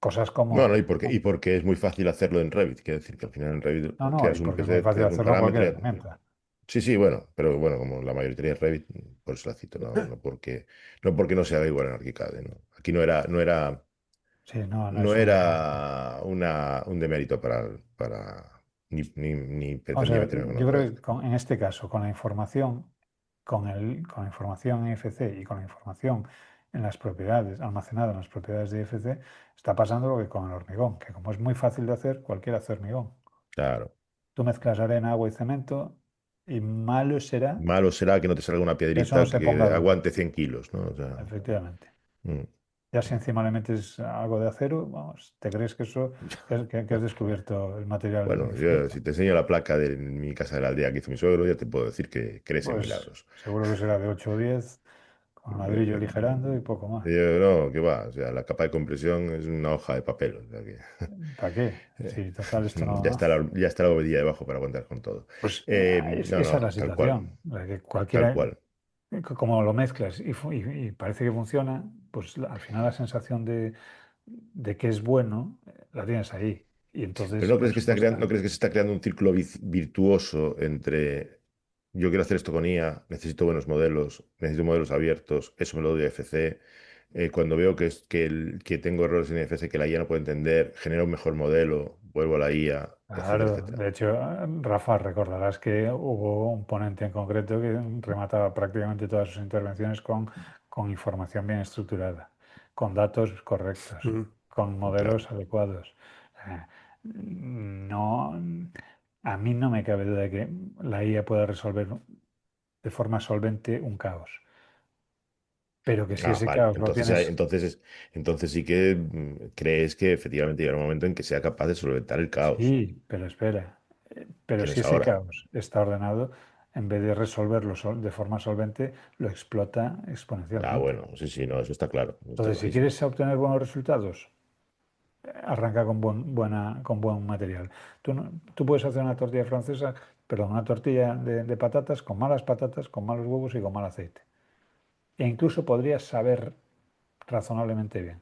Cosas como... no, no, y porque es muy fácil hacerlo en Revit, quiero decir que al final en Revit No, no, y creas un porque es muy preset, fácil creas un hacerlo en parámetro. cualquier herramienta. Sí, sí, bueno, pero bueno, como la mayoría es Revit, por eso la cito, no porque no se haga igual en Arquicad, ¿no? Aquí Sí, no, no no es un... era un demérito para ni Vamos a pretendía ver, meterme con yo los creo que Revit. en este caso, con la información, con la información en IFC y con la información en las propiedades, almacenada en las propiedades de IFC, está pasando lo que con el hormigón, que como es muy fácil de hacer, cualquiera hace hormigón. Claro. Tú mezclas arena, agua y cemento y malo será Malo será que no te salga una que eso no piedrita se ponga que duro, aguante 100 kilos, ¿no? O sea, efectivamente. mm. Ya si encima le metes algo de acero, vamos, te crees que eso, que has descubierto el material Bueno, yo si infinito. te enseño la placa de mi casa de la aldea que hizo mi suegro, ya te puedo decir que crees en Pues milagros. seguro que será de 8 o 10, con ladrillo ligerando y poco más. No, ¿qué va? O sea, la capa de compresión es una hoja de papel. O sea que, ¿Para qué? eh, Sí, total, esto ya no. está ya está la bovedilla debajo para aguantar con todo. Pues No, esa es la no, tal cual, situación. La que tal cualquiera, cual. como lo mezclas y parece que funciona, pues al final la sensación de que es bueno la tienes ahí. Y Pero entonces, ¿no por crees que está creando, no supuesto, crees que se está creando un círculo virtuoso entre yo quiero hacer esto con IA, necesito buenos modelos, necesito modelos abiertos, eso me lo doy a FC. Cuando veo que tengo errores en IFC que la IA no puede entender, genero un mejor modelo, vuelvo a la IA, etcétera, claro, etcétera. de hecho, Rafa, recordarás que hubo un ponente en concreto que remataba prácticamente todas sus intervenciones con información bien estructurada, con datos correctos, Mm. con Claro. modelos adecuados. No, a mí no me cabe duda de que la IA pueda resolver de forma solvente un caos, pero que si Ah, ese vale. caos lo tienes, Entonces sí que crees que efectivamente llegará un momento en que sea capaz de solventar el caos, sí, pero espera, pero que no si es ese ahora. caos está ordenado, en vez de resolverlo de forma solvente, lo explota Ah, exponencialmente. bueno, sí, sí, no, eso está claro, eso está Entonces, si clarísimo. quieres obtener buenos resultados, arranca con buen material. Tú puedes hacer una tortilla francesa, perdón, una tortilla de patatas con malas patatas, con malos huevos y con mal aceite. E incluso podrías saber razonablemente bien.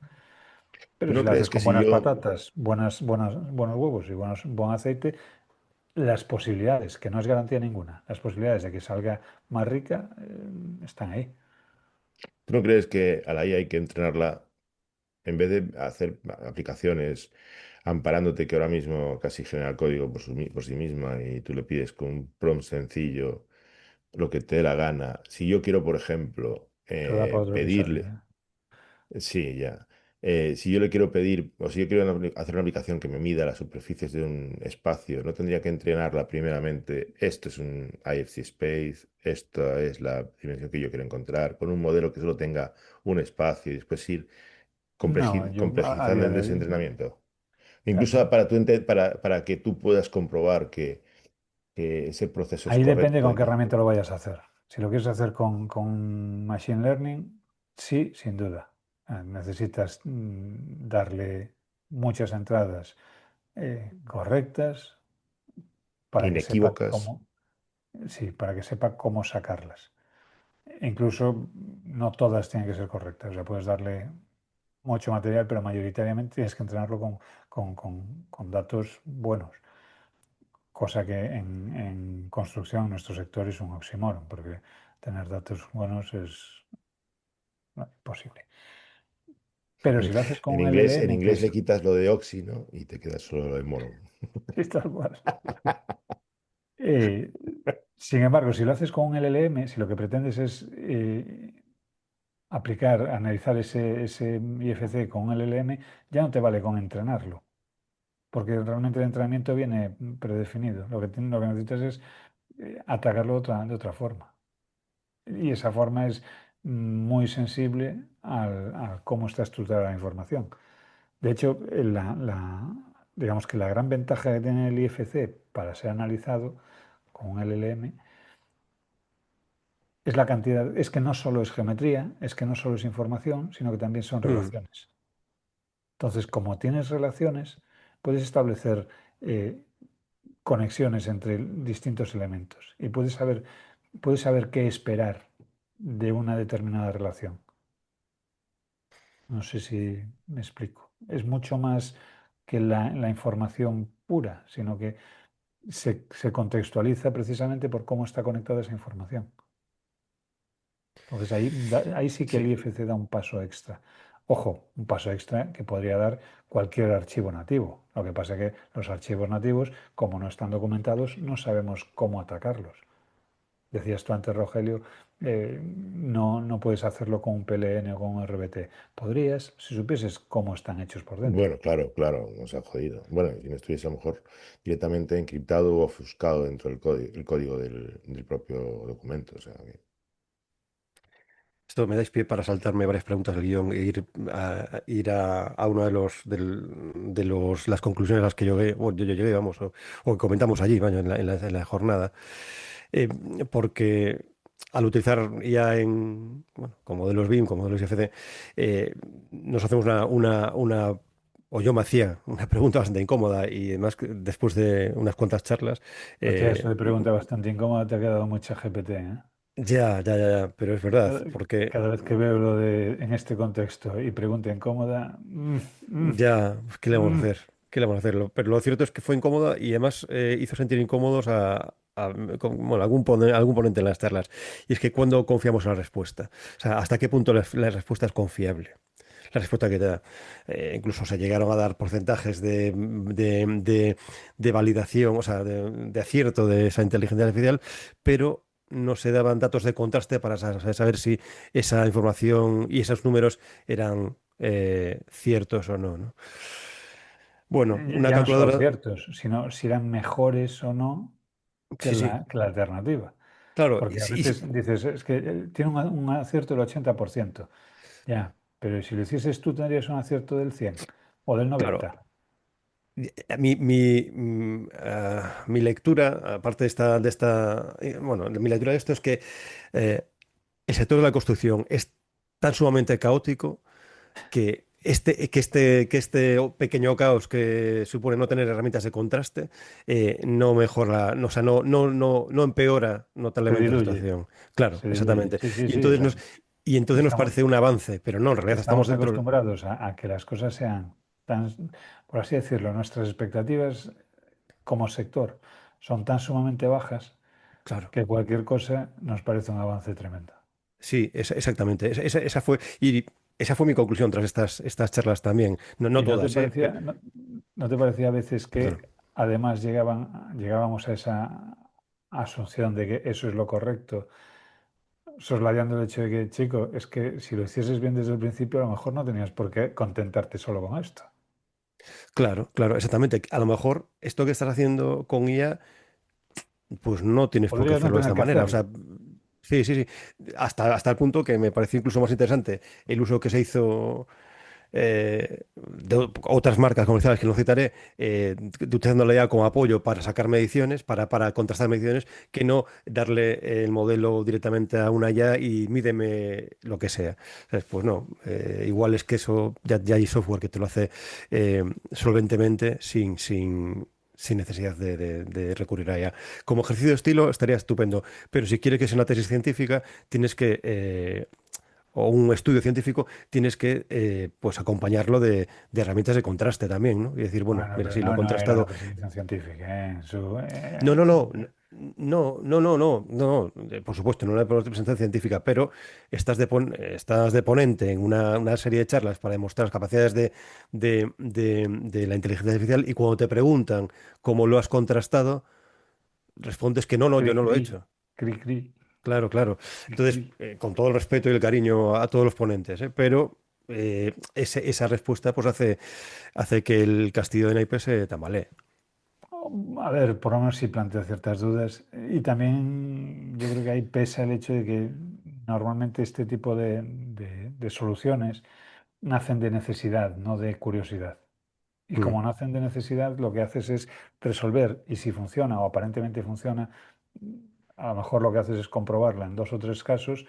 ¿Tú Pero si no la haces crees que con si buenas yo, patatas, buenos huevos y buen aceite, las posibilidades, que no es garantía ninguna, las posibilidades de que salga más rica, están ahí. tú no crees que a la IA hay que entrenarla en vez de hacer aplicaciones amparándote que ahora mismo casi genera el código por sí misma y tú le pides con un prompt sencillo lo que te dé la gana? Si yo quiero, por ejemplo, Eso da para otro episodio, pedirle. ¿eh? Sí, ya. Si yo le quiero pedir, o si yo quiero hacer una aplicación que me mida las superficies de un espacio, no tendría que entrenarla primeramente. Esto es un IFC Space, esta es la dimensión que yo quiero encontrar, con un modelo que solo tenga un espacio y después ir No, yo a complejizando día en de ese hoy, entrenamiento. a- Incluso para que tú puedas comprobar que ese proceso es ahí depende correcto con qué y herramienta lo vayas a hacer. Si lo quieres hacer con Machine Learning, sí, sin duda. Necesitas darle muchas entradas correctas para que sepa inequívocas. cómo, sí, para que sepa cómo sacarlas. Incluso no todas tienen que ser correctas. O sea, puedes darle mucho material, pero mayoritariamente tienes que entrenarlo con datos buenos. Cosa que en construcción, en nuestro sector, es un oxímoron, porque tener datos buenos es imposible. Pero si lo haces con un En LLM, que inglés le es, quitas lo de Oxy, ¿no? Y te queda solo lo de mono. es tal cual. Eh, Sin embargo, si lo haces con un LLM, si lo que pretendes es aplicar, analizar ese IFC con un LLM, ya no te vale con entrenarlo, porque realmente el entrenamiento viene predefinido. Lo que necesitas es atacarlo de otra forma. Y esa forma es muy sensible a cómo está estructurada la información. De hecho, digamos que la gran ventaja que tiene el IFC para ser analizado con un LLM es la cantidad, es que no solo es geometría, es que no solo es información, sino que también son Mm. relaciones. Entonces, como tienes relaciones, puedes establecer conexiones entre distintos elementos y puedes saber qué esperar de una determinada relación. No sé si me explico. Es mucho más que la información pura, sino que se contextualiza precisamente por cómo está conectada esa información. Entonces ahí sí que el Sí. IFC da un paso extra. Ojo, un paso extra que podría dar cualquier archivo nativo. Lo que pasa es que los archivos nativos, como no están documentados, no sabemos cómo atacarlos. Decías tú antes, Rogelio, no puedes hacerlo con un PLN o con un RBT. Podrías, si supieses cómo están hechos por dentro. Bueno, claro, claro, nos ha jodido. Bueno, si no estuviese a lo mejor directamente encriptado o ofuscado dentro del código, el código del propio documento. O sea, Esto me dais pie para saltarme varias preguntas del guión e ir a uno de las conclusiones a las que yo llegué, vamos, o que comentamos allí, vaya, en la jornada. Eh, Porque al utilizar IA bueno, con modelos BIM, con modelos IFC, nos hacemos o yo me hacía una pregunta bastante incómoda y además después de unas cuantas charlas, Hostia, eso eh, de pregunta bastante incómoda te ha quedado mucha GPT, ¿eh? ya, pero es verdad, Cada, porque cada vez que veo lo de en este contexto y pregunta incómoda, ya, pues, ¿qué le vamos a mm. hacer? ¿Qué le vamos a hacer? Pero lo cierto es que fue incómoda y además hizo sentir incómodos bueno, algún ponente en las charlas. Y es que cuando confiamos en la respuesta, o sea, hasta qué punto la respuesta es confiable. La respuesta que te da. Incluso se llegaron a dar porcentajes de validación, o sea, de acierto de esa inteligencia artificial, pero no se daban datos de contraste para saber si esa información y esos números eran ciertos o no, ¿no? Bueno, una Ya no solo calculadora, ciertos, sino si eran mejores o no que sí, sí, la alternativa. claro, Porque a veces dices, es que tiene un acierto del 80%. Ya, pero si lo hicieses tú tendrías un acierto del 100 o del claro. 90. Mi lectura, aparte bueno, mi lectura de esto es que eh, el sector de la construcción es tan sumamente caótico que este pequeño caos que supone no tener herramientas de contraste no mejora, no, o sea, no empeora Se notablemente la diluye, situación. Claro, se diluye. exactamente. Sí, sí, Y sí. O entonces sea, nos, y entonces nos estamos, parece un avance, pero no, en realidad estamos estamos dentro. acostumbrados a que las cosas sean tan, por así decirlo, nuestras expectativas como sector son tan sumamente bajas Claro. que cualquier cosa nos parece un avance tremendo. Sí, exactamente. Esa fue mi conclusión tras estas charlas también. No, no ¿Y no te todas, ¿eh? parecía, no te parecía a veces Perdón. que además llegábamos a esa asunción de que eso es lo correcto, soslayando el hecho de que, chico, es que si lo hicieses bien desde el principio, a lo mejor no tenías por qué contentarte solo con esto? Claro, claro, exactamente. A lo mejor esto que estás haciendo con IA, pues no tienes por qué Podrías no hacerlo de tener esta que manera. O hacerlo. sea, sí, sí, sí. Hasta el punto que me pareció incluso más interesante el uso que se hizo de otras marcas comerciales que no citaré, utilizándola ya como apoyo para sacar mediciones, para contrastar mediciones, que no darle el modelo directamente a una IA y mídeme lo que sea. ¿Sabes? Pues no, igual es que eso ya hay software que te lo hace solventemente sin necesidad de recurrir a ella. Como ejercicio de estilo estaría estupendo, pero si quieres que sea una tesis científica, tienes que o un estudio científico, tienes que pues acompañarlo de herramientas de contraste también, ¿no? Y decir, bueno, Bueno, mira, pero sí, lo he no, no era una contrastado. presentación científica, ¿eh? No, no, no, no, por supuesto, no una representación científica, pero estás de ponente en una serie de charlas para demostrar las capacidades de la inteligencia artificial y cuando te preguntan cómo lo has contrastado, respondes que no, no, yo Cri, no lo he cri, hecho. cri, cri, Claro, claro. cri, Entonces, cri. con todo el respeto y el cariño a todos los ponentes, ¿eh? Pero esa respuesta pues hace que el castillo de naipes se tambalee. A ver, por lo menos sí planteo ciertas dudas. Y también yo creo que ahí pesa el hecho de que normalmente este tipo de soluciones nacen de necesidad, no de curiosidad. Y Mm, como nacen de necesidad, lo que haces es resolver. Y si funciona o aparentemente funciona, a lo mejor lo que haces es comprobarla en 2 o 3 casos,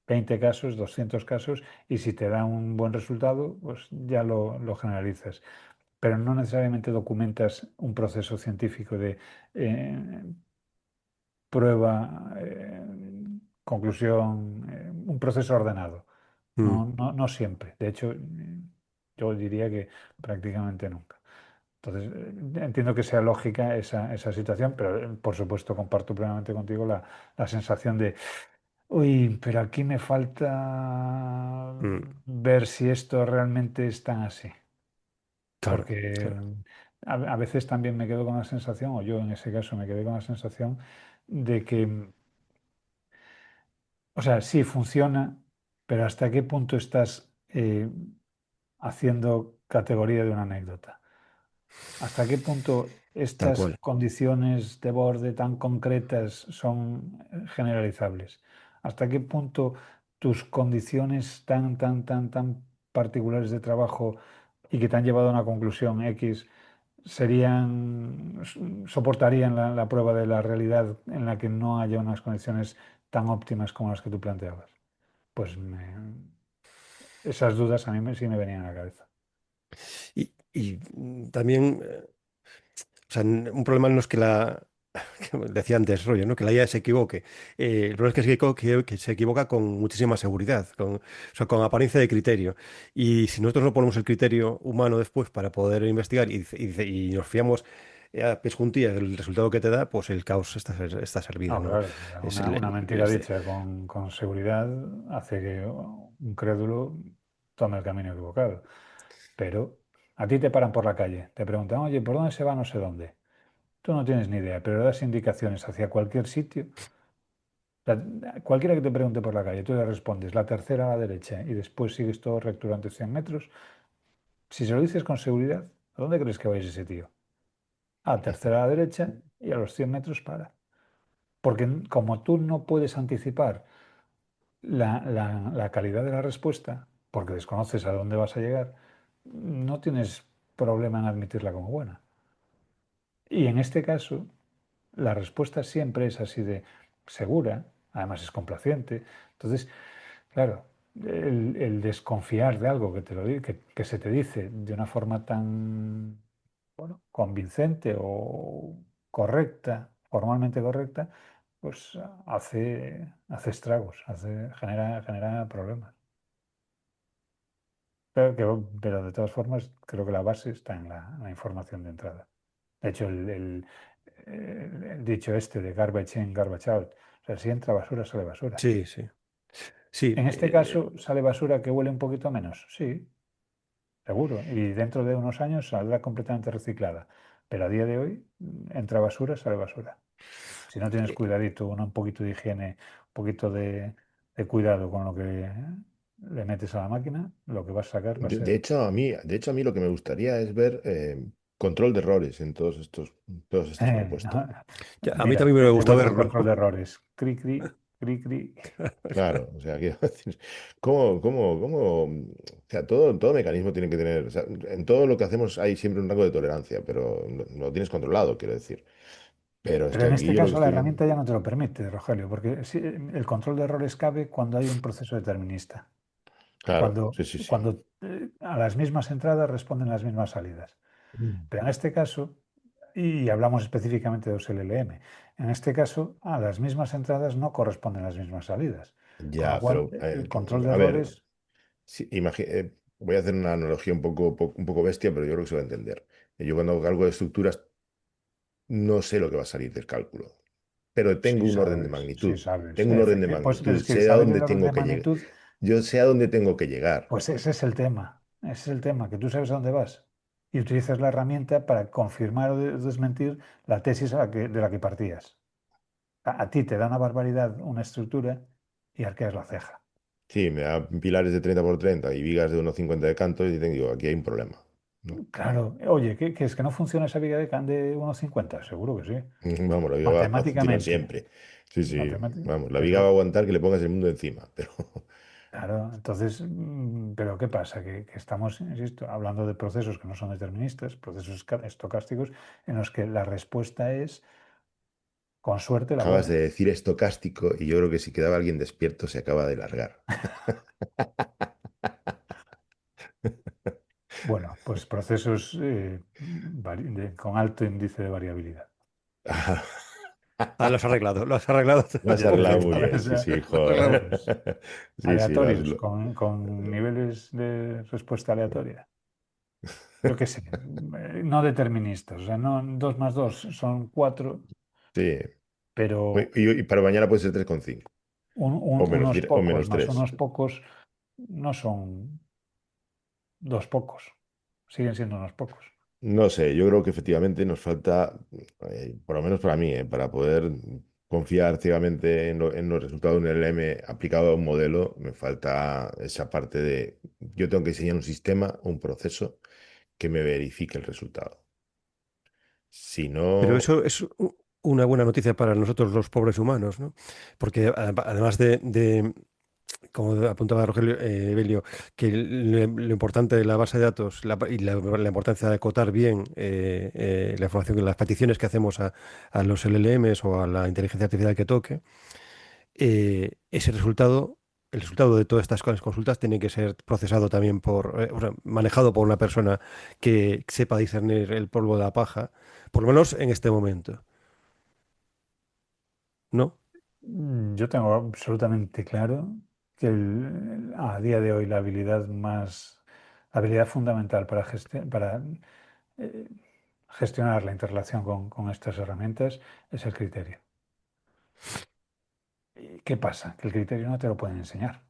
20 casos, 200 casos, y si te da un buen resultado, pues ya lo generalizas, pero no necesariamente documentas un proceso científico de eh, prueba, conclusión, un proceso ordenado. mm, No, no, no siempre. De hecho, yo diría que prácticamente nunca. Entonces, entiendo que sea lógica esa situación, pero por supuesto comparto plenamente contigo la sensación de, uy, pero aquí me falta mm. ver si esto realmente es tan así. Claro, Porque claro. a veces también me quedo con la sensación, o yo en ese caso me quedé con la sensación de que, o sea, sí funciona, pero ¿hasta qué punto estás haciendo categoría de una anécdota? ¿Hasta qué punto Tal estas cual. condiciones de borde tan concretas son generalizables? ¿Hasta qué punto tus condiciones tan particulares de trabajo y que te han llevado a una conclusión X soportarían la prueba de la realidad en la que no haya unas condiciones tan óptimas como las que tú planteabas? Pues esas dudas a mí sí me venían a la cabeza. Y también, o sea, un problema no es que que decía antes Roger, ¿no? Que la IA se equivoque. El problema es que que se equivoca con muchísima seguridad, o sea, con apariencia de criterio. Y si nosotros no ponemos el criterio humano después para poder investigar y nos fiamos a pies juntillas del resultado que te da, pues el caos está servido, No, ¿no? claro, Es una mentira dicha con seguridad hace que un crédulo tome el camino equivocado. Pero a ti te paran por la calle, te preguntan, oye, ¿por dónde se va? No sé dónde. Tú no tienes ni idea, pero le das indicaciones hacia cualquier sitio. Cualquiera que te pregunte por la calle, tú le respondes la tercera a la derecha y después sigues todo recto durante 100 metros. Si se lo dices con seguridad, ¿a dónde crees que va a ir ese tío? A la tercera a la derecha y a los 100 metros para. Porque como tú no puedes anticipar la calidad de la respuesta, porque desconoces a dónde vas a llegar, no tienes problema en admitirla como buena. Y en este caso, la respuesta siempre es así de segura, además es complaciente. Entonces, claro, el desconfiar de algo que, que se te dice de una forma tan, bueno, convincente o correcta, formalmente correcta, pues hace estragos, genera problemas. Pero de todas formas, creo que la base está en la información de entrada. De hecho, el dicho este de garbage in, garbage out. O sea, si entra basura, sale basura. sí, sí. Sí, En este caso, ¿sale basura que huele un poquito menos? Sí, seguro. Y dentro de unos años saldrá completamente reciclada. Pero a día de hoy, entra basura, sale basura. Si no tienes cuidadito, un poquito de higiene, un poquito de cuidado con lo que le metes a la máquina, lo que vas a sacar va a De ser. hecho, a mí lo que me gustaría es ver control de errores en todas estas propuestas. No, a mí mira, también me te gusta vuelvo el verlo. control de errores. Cri, cri, cri, cri. Claro, o sea, quiero decir, o sea, todo mecanismo tiene que tener, o sea, en todo lo que hacemos hay siempre un rango de tolerancia, pero no lo tienes controlado, quiero decir. Pero es Pero que en aquí este yo lo que caso la estoy viendo, herramienta ya no te lo permite, Rogelio, porque el control de errores cabe cuando hay un proceso determinista, claro, cuando, sí, sí, sí. cuando a las mismas entradas responden las mismas salidas. Mm. Pero en este caso, y hablamos específicamente de los LLM, en este caso a las mismas entradas no corresponden las mismas salidas, con lo Ya, cual pero el control de a ver, errores, sí, voy a hacer una analogía un poco bestia, pero yo creo que se va a entender. Yo cuando hago algo de estructuras no sé lo que va a salir del cálculo, pero tengo sí un orden de sabes, sí magnitud. sabes. Tengo un orden de Pues, pero magnitud, es que sé a saber el dónde orden tengo de que llegar. magnitud. Yo sé a dónde tengo que llegar. Pues ese es el tema, ese es el tema, que tú sabes a dónde vas y utilizas la herramienta para confirmar o desmentir la tesis de la que partías. A ti te da una barbaridad una estructura y arqueas la ceja. Sí, me da pilares de 30 por 30 y vigas de 1,50 de canto y digo, aquí hay un problema, ¿no? Claro, oye, ¿qué es que no funciona esa viga de 1,50? Seguro que sí. Vamos, la viga va a funcionar Matemáticamente. siempre. Sí, sí, vamos, la viga va a Pero, aguantar que le pongas el mundo encima, pero claro, entonces, pero ¿qué pasa? Que estamos, insisto, hablando de procesos que no son deterministas, procesos estocásticos, en los que la respuesta es, con suerte, la acabas de buena. decir estocástico y yo creo que si quedaba alguien despierto se acaba de largar. Bueno, pues procesos con alto índice de variabilidad. Ah, lo has arreglado. Lo has Ya te arreglado digo, muy O bien, sí, sea, sí, lo has arreglado. pues, joder. Sí, sí, aleatorios, con niveles de respuesta aleatoria. Yo qué sé, no deterministas, o sea, no 2 más 2 son 4, sí. pero Y para mañana puede ser 3,5 unos o pocos menos más 3. unos pocos no son dos pocos, siguen siendo unos pocos. No sé, yo creo que efectivamente nos falta, por lo menos para mí, para poder confiar ciegamente en los resultados de un LM aplicado a un modelo, me falta esa parte de, yo tengo que diseñar un sistema, un proceso que me verifique el resultado. Si Pero no, eso es una buena noticia para nosotros los pobres humanos, ¿no? Porque además como apuntaba Rogelio Belio, que lo importante de la base de datos y la importancia de acotar bien la información, las peticiones que hacemos a los LLMs o a la inteligencia artificial que toque, ese resultado, el resultado de todas estas consultas tiene que ser procesado también o sea, manejado por una persona que sepa discernir el polvo de la paja, por lo menos en este momento, ¿no? Yo tengo absolutamente claro que a día de hoy la habilidad fundamental para eh, gestionar la interrelación con estas herramientas es el criterio. ¿Y qué pasa? Que el criterio no te lo pueden enseñar.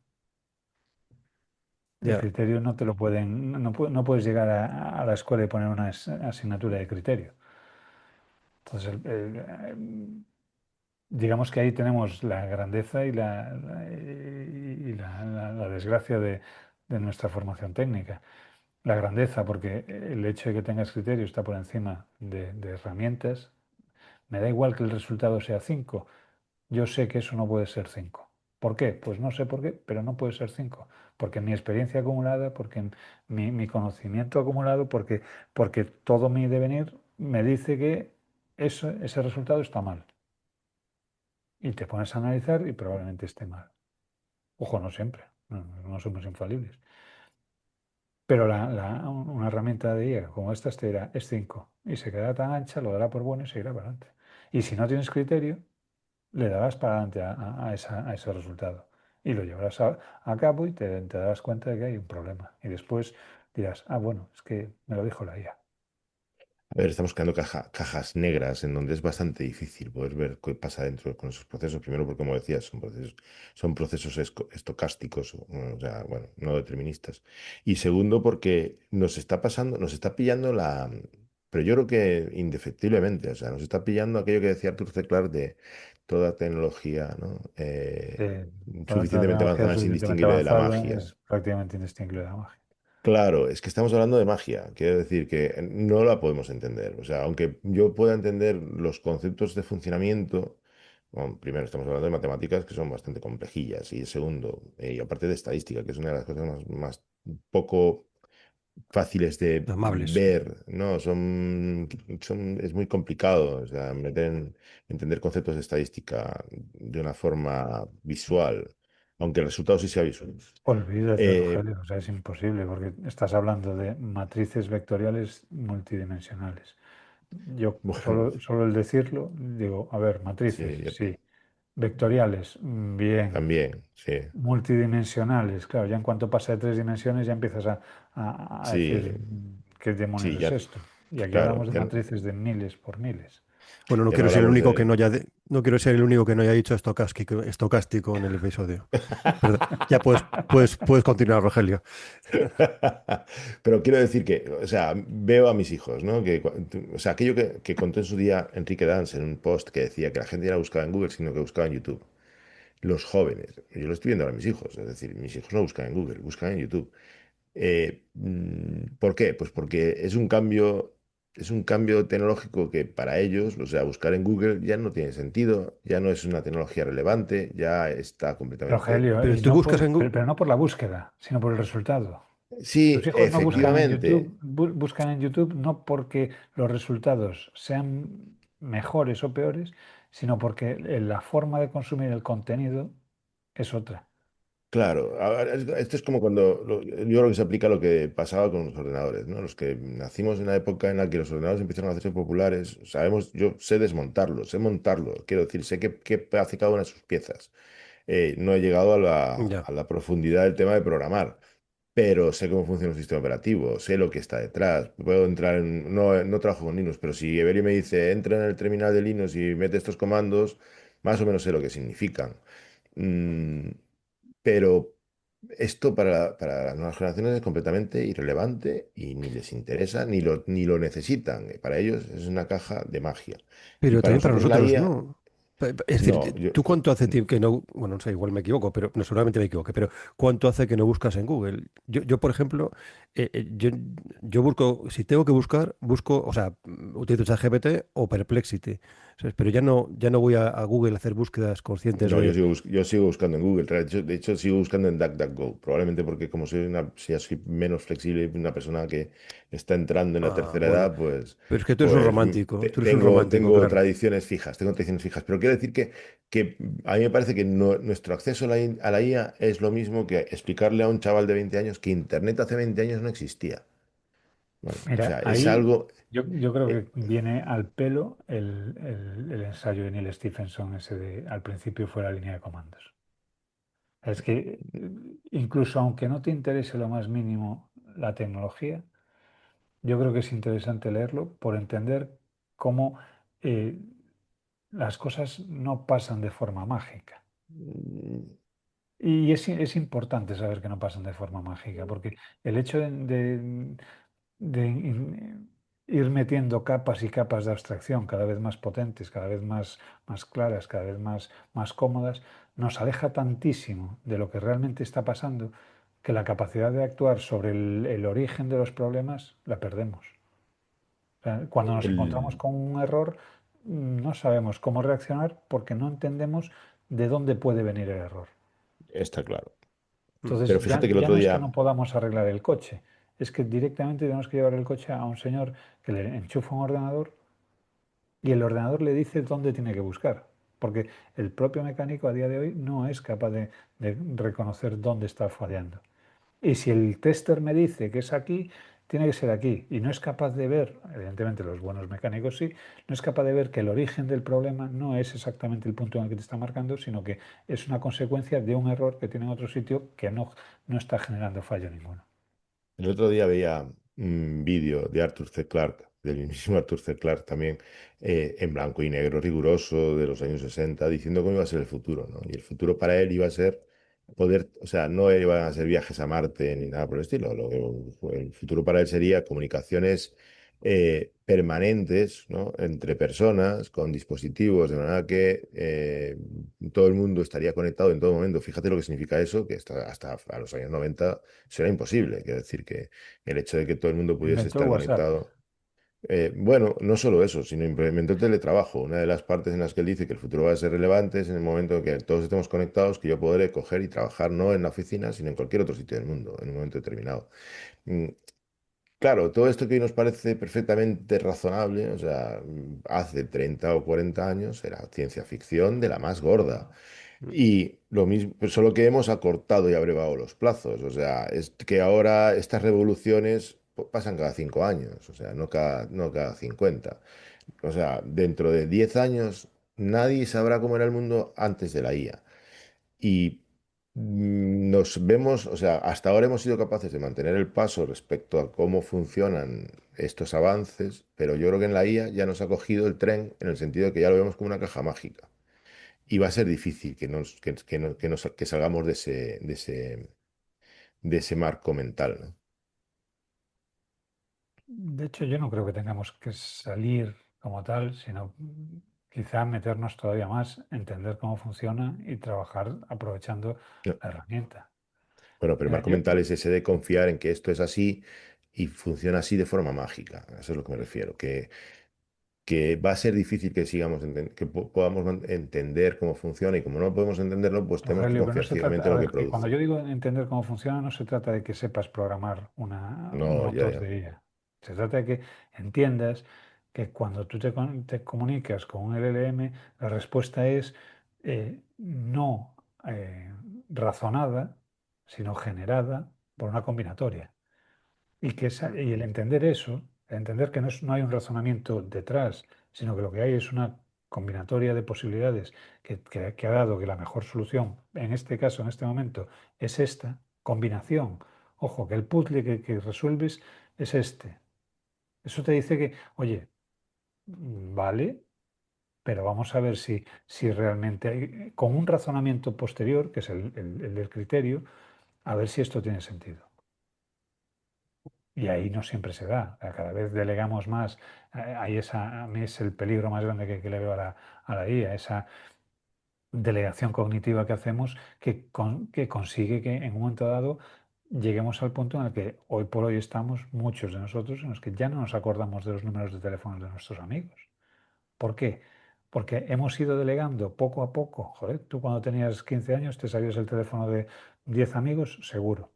El Ya, criterio no te lo pueden, no puedes llegar a la escuela y poner una asignatura de criterio. Entonces, digamos que ahí tenemos la grandeza y la desgracia de nuestra formación técnica. La grandeza, porque el hecho de que tengas criterio está por encima de herramientas. Me da igual que el resultado sea 5. Yo sé que eso no puede ser 5. ¿Por qué? Pues no sé por qué, pero no puede ser 5. Porque mi experiencia acumulada, porque mi conocimiento acumulado, porque todo mi devenir me dice que ese resultado está mal. Y te pones a analizar y probablemente esté mal. Ojo, no siempre, no somos infalibles. Pero una herramienta de IA como esta te dirá es 5 y se quedará tan ancha, lo dará por bueno y seguirá para adelante. Y si no tienes criterio, le darás para adelante a ese resultado y lo llevarás a cabo y te darás cuenta de que hay un problema. Y después dirás, ah, bueno, es que me lo dijo la IA. A ver, estamos creando cajas negras en donde es bastante difícil poder ver qué pasa dentro con esos procesos. Primero, porque, como decías, son procesos estocásticos, o sea, bueno, no deterministas. Y segundo, porque nos está pasando, nos está pillando pero yo creo que indefectiblemente, o sea, nos está pillando aquello que decía Arthur C. Clarke de toda tecnología, ¿no? Toda Suficientemente tecnología avanzada es suficientemente indistinguible de la avanzada magia. es prácticamente indistinguible de la magia. Claro, es que estamos hablando de magia, quiero decir que no la podemos entender. O sea, aunque yo pueda entender los conceptos de funcionamiento, bueno, primero estamos hablando de matemáticas que son bastante complejillas y segundo, y aparte de estadística, que es una de las cosas más poco fáciles de amables. ver, ¿no? Es muy complicado, o sea, entender conceptos de estadística de una forma visual, aunque el resultado sí sea visual. Olvídate, Eh, Rogelio, o sea, es imposible porque estás hablando de matrices vectoriales multidimensionales. Yo bueno, solo el decirlo, digo, a ver, matrices, sí, sí. Vectoriales, bien. también, sí, Multidimensionales, claro, ya en cuanto pasa de 3 dimensiones ya empiezas a sí, decir, ¿qué demonios sí, es ya, esto? Y aquí claro, hablamos de matrices de miles por miles. Bueno, no ya no quiero ser el hablamos único que de... no no quiero ser el único que no haya dicho estocástico en el episodio. Perdón. Ya puedes continuar, Rogelio. Pero quiero decir que, o sea, veo a mis hijos, ¿no? O sea, aquello que contó en su día Enrique Dans en un post que decía que la gente ya no buscaba en Google, sino que buscaba en YouTube. Los jóvenes, yo lo estoy viendo ahora a mis hijos, es decir, mis hijos no buscan en Google, buscan en YouTube. ¿Por qué? Pues porque es un cambio tecnológico que para ellos, o sea, buscar en Google ya no tiene sentido, ya no es una tecnología relevante, ya está completamente... Rogelio, Pero y tú no buscas por, en pero, Google. pero no por la búsqueda, sino por el resultado. Tus Sí, hijos no buscan en efectivamente, YouTube, buscan en YouTube no porque los resultados sean mejores o peores, sino porque la forma de consumir el contenido es otra. claro. Esto es como yo creo que se aplica lo que pasaba con los ordenadores, ¿no? Los que nacimos en la época en la que los ordenadores empezaron a hacerse populares, sabemos, yo sé desmontarlos, sé montarlos, quiero decir, sé qué hace cada una de sus piezas. No he llegado a la, Ya. a la profundidad del tema de programar, pero sé cómo funciona un sistema operativo, sé lo que está detrás. Puedo entrar no trabajo con Linux, pero si Evelio me dice, entra en el terminal de Linux y mete estos comandos, más o menos sé lo que significan. Mm, pero esto para las nuevas generaciones es completamente irrelevante y ni les interesa ni lo necesitan. Para ellos es una caja de magia. Y Pero para también para nosotros la nosotros, IA, ¿no? Es no, decir, ¿tú cuánto hace tiempo que no, bueno, no sé, igual me equivoco, pero no, seguramente me equivoque, pero ¿cuánto hace que no buscas en Google? Por ejemplo, yo busco, si tengo que buscar, busco, o sea, utilizo ChatGPT o Perplexity, ¿sabes? Pero ya no voy a Google a hacer búsquedas conscientes no, de... yo sigo buscando en Google. De hecho, sigo buscando en DuckDuckGo. Probablemente porque como si ya soy menos flexible, una persona que está entrando en la tercera Bueno, edad, pues, pero es que tú eres un pues romántico, tú eres un tengo, romántico, tengo claro. tradiciones fijas, tengo tradiciones fijas. Pero quiero decir que a mí me parece que nuestro acceso a a la IA es lo mismo que explicarle a un chaval de 20 años que Internet hace 20 años no existía. ¿Vale? O Mira, sea, es ahí algo... yo creo eh, que viene al pelo el ensayo de Neil Stephenson, ese de al principio fue la línea de comandos. Es que incluso aunque no te interese lo más mínimo la tecnología, yo creo que es interesante leerlo por entender cómo eh, las cosas no pasan de forma mágica. mm, Y es importante saber que no pasan de forma mágica, porque el hecho de ir metiendo capas y capas de abstracción cada vez más potentes, cada vez más claras, cada vez más cómodas, nos aleja tantísimo de lo que realmente está pasando que la capacidad de actuar sobre el origen de los problemas la perdemos. O sea, cuando nos encontramos el- con un error, no sabemos cómo reaccionar porque no entendemos de dónde puede venir el error. está claro. Pero Entonces, fíjate que el ya otro no es que día... no podamos arreglar el coche, es que directamente tenemos que llevar el coche a un señor que le enchufa un ordenador y el ordenador le dice dónde tiene que buscar. Porque el propio mecánico a día de hoy no es capaz de reconocer dónde está fallando. Y si el tester me dice que es aquí, tiene que ser aquí. Y no es capaz de ver, evidentemente los buenos mecánicos sí, no es capaz de ver que el origen del problema no es exactamente el punto en el que te está marcando, sino que es una consecuencia de un error que tiene en otro sitio que no está generando fallo ninguno. El otro día veía un vídeo de Arthur C. Clarke, del mismo Arthur C. Clarke también, en blanco y negro, riguroso, de los años 60, diciendo cómo iba a ser el futuro, ¿no? Y el futuro para él iba a ser poder, o sea, no iban a ser viajes a Marte ni nada por el estilo. El futuro para él sería comunicaciones permanentes, ¿no? Entre personas, con dispositivos, de manera que todo el mundo estaría conectado en todo momento. Fíjate lo que significa eso, que hasta a los años 90 será imposible. Quiero decir que el hecho de que todo el mundo pudiese Inventó el estar WhatsApp. conectado. Bueno, no solo eso, sino implementó el teletrabajo. Una de las partes en las que él dice que el futuro va a ser relevante es en el momento en que todos estemos conectados, que yo podré coger y trabajar no en la oficina, sino en cualquier otro sitio del mundo, en un momento determinado. Mm, Claro, todo esto que hoy nos parece perfectamente razonable, o sea, hace 30 o 40 años era ciencia ficción de la más gorda. Y lo mismo, pues solo que hemos acortado y abrevado los plazos. O sea, es que ahora estas revoluciones pasan cada 5 años, o sea, no cada 50. O sea, dentro de 10 años nadie sabrá cómo era el mundo antes de la IA. Y nos vemos, o sea, hasta ahora hemos sido capaces de mantener el paso respecto a cómo funcionan estos avances, pero yo creo que en la IA ya nos ha cogido el tren en el sentido de que ya lo vemos como una caja mágica. Y va a ser difícil que salgamos de ese marco mental, ¿no? De hecho, yo no creo que tengamos que salir como tal, sino quizá meternos todavía más, entender cómo funciona y trabajar aprovechando No. la herramienta. Bueno, pero el Mira, marco mental es ese de confiar en que esto es así y funciona así de forma mágica. A eso es a lo que me refiero. Que va a ser difícil que sigamos, podamos entender cómo funciona y como no podemos entenderlo, pues tenemos que Aurelio, pero no confiar se ciegamente trata, en a lo que ver, que cuando produce. yo digo entender cómo funciona, no se trata de que sepas programar un No, ya, motor ya. de IA. Se trata de que entiendas que cuando tú te comunicas con un LLM, la respuesta es no razonada, sino generada por una combinatoria. Y el entender eso, el entender que no hay un razonamiento detrás, sino que lo que hay es una combinatoria de posibilidades que ha dado que la mejor solución, en este caso, en este momento, es esta combinación. Ojo, que el puzzle que resuelves es este. Eso te dice que, oye, vale, pero vamos a ver si realmente hay, con un razonamiento posterior, que es el del criterio, a ver si esto tiene sentido. Y ahí no siempre se da. Cada vez delegamos más. Ahí a mí es el peligro más grande que le veo a la IA, esa delegación cognitiva que hacemos que consigue que en un momento dado lleguemos al punto en el que hoy por hoy estamos muchos de nosotros en los que ya no nos acordamos de los números de teléfono de nuestros amigos. ¿Por qué? Porque hemos ido delegando poco a poco. Joder, tú cuando tenías 15 años te sabías el teléfono de 10 amigos, seguro.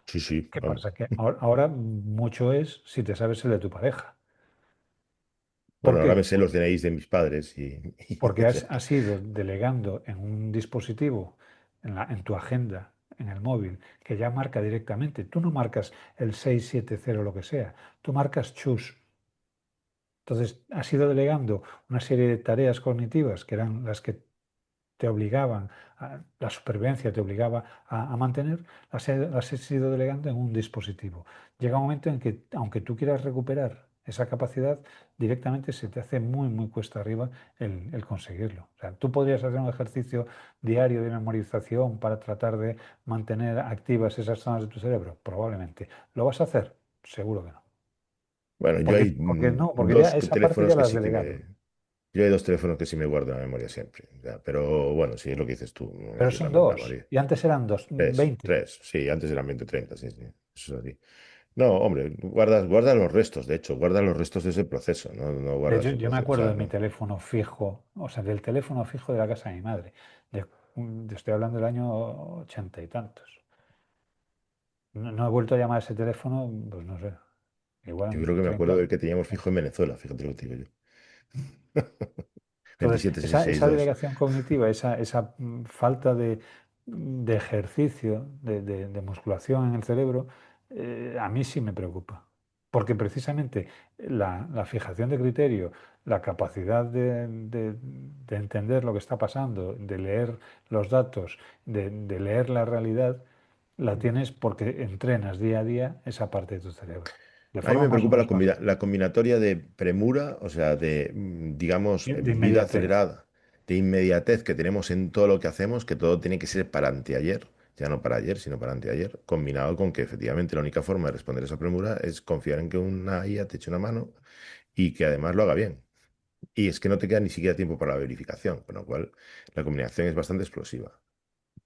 Sí, sí, ¿Qué vamos. pasa? Que ahora mucho es si te sabes el de tu pareja. ¿Por Bueno, ahora me qué? sé los DNIs de mis padres Porque o sea, has ido delegando en un dispositivo, en tu agenda, en el móvil, que ya marca directamente. Tú no marcas el 670 lo que sea, tú marcas choose. Entonces, has ido delegando una serie de tareas cognitivas que eran las que te obligaban, la supervivencia te obligaba a mantener, las has ido delegando en un dispositivo. Llega un momento en que, aunque tú quieras recuperar esa capacidad, directamente se te hace muy, muy cuesta arriba el conseguirlo. O sea, tú podrías hacer un ejercicio diario de memorización para tratar de mantener activas esas zonas de tu cerebro, probablemente. ¿Lo vas a hacer? Seguro que no. bueno, yo Porque, hay porque no, porque ya dos esa parte ya teléfonos la que has sí que delegado. me... Yo hay dos teléfonos que sí me guardo en la memoria siempre. O sea, pero bueno, sí es lo que dices tú. Es Pero decir, son la dos, María. y antes eran dos, Tres, 20. tres. Sí, antes eran 20 30, sí, sí. Eso es así. No, hombre, guardas los restos, de hecho, guardas los restos de ese proceso, no, no De hecho, guardas el yo me proceso. O acuerdo sea, de mi no. teléfono fijo, o sea, del teléfono fijo de la casa de mi madre. De- Estoy hablando del año 80 y tantos. No, no he vuelto a llamar a ese teléfono, pues no sé, igual Yo creo en que me acuerdo 30 del que teníamos fijo en años. Venezuela, fíjate lo que te digo yo. Entonces, esa 27662. delegación cognitiva, esa falta de ejercicio, de musculación en el cerebro, a mí sí me preocupa. Porque precisamente la fijación de criterio, la capacidad de entender lo que está pasando, de leer los datos, de leer la realidad, la tienes porque entrenas día a día esa parte de tu cerebro, de A mí forma me más o preocupa menos la consciente, combinatoria de premura, o sea, de, digamos, de vida inmediatez. acelerada, de inmediatez que tenemos en todo lo que hacemos, que todo tiene que ser para anteayer, ya no para ayer, sino para anteayer, combinado con que efectivamente la única forma de responder a esa premura es confiar en que una IA te eche una mano y que además lo haga bien. Y es que no te queda ni siquiera tiempo para la verificación, con lo cual la combinación es bastante explosiva.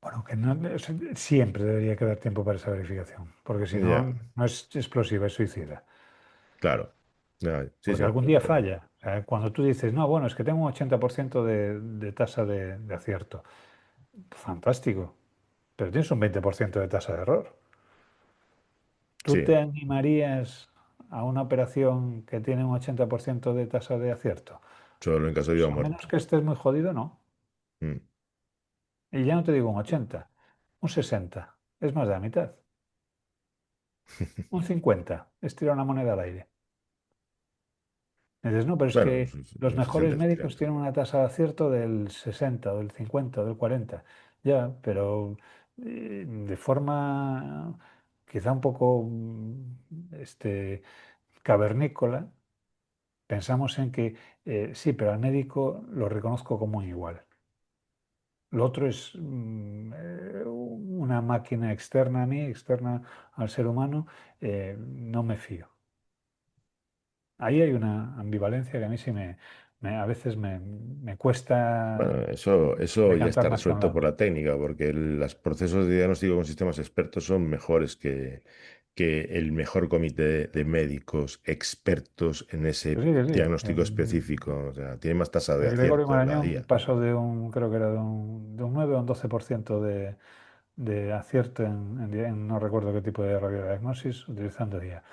Bueno, que no, o sea, siempre debería quedar tiempo para esa verificación, porque si Ya, no, no es explosiva, es suicida. claro. Ya, sí, Porque sí, algún día falla. O sea, cuando tú dices, no, bueno, es que tengo un 80% de tasa de acierto. Fantástico, pero tienes un 20% de tasa de error. ¿Tú sí, te animarías a una operación que tiene un 80% de tasa de acierto? solo en caso de Pues vida o a menos muerte. que estés muy jodido, no. Mm. Y ya no te digo un 80, un 60. Es más de la mitad. Un 50. Es tirar una moneda al aire. Y dices, no, pero es Bueno, que los un 60 mejores es médicos tirante. tienen una tasa de acierto del 60, o del 50, o del 40. Ya, pero de forma quizá un poco cavernícola, pensamos en que sí, pero al médico lo reconozco como un igual. Lo otro es una máquina externa a mí, externa al ser humano, no me fío. Ahí hay una ambivalencia que a mí sí a veces me cuesta Bueno, eso ya está decantarme hacia un resuelto por lado. la técnica, porque los procesos de diagnóstico con sistemas expertos son mejores que el mejor comité de médicos expertos en ese Que sí. diagnóstico específico. O sea, tiene más tasa de El Gregorio acierto la Marañón IA. pasó creo que era de un 9 o un 12% de acierto no recuerdo qué tipo de radiodiagnosis utilizando IA.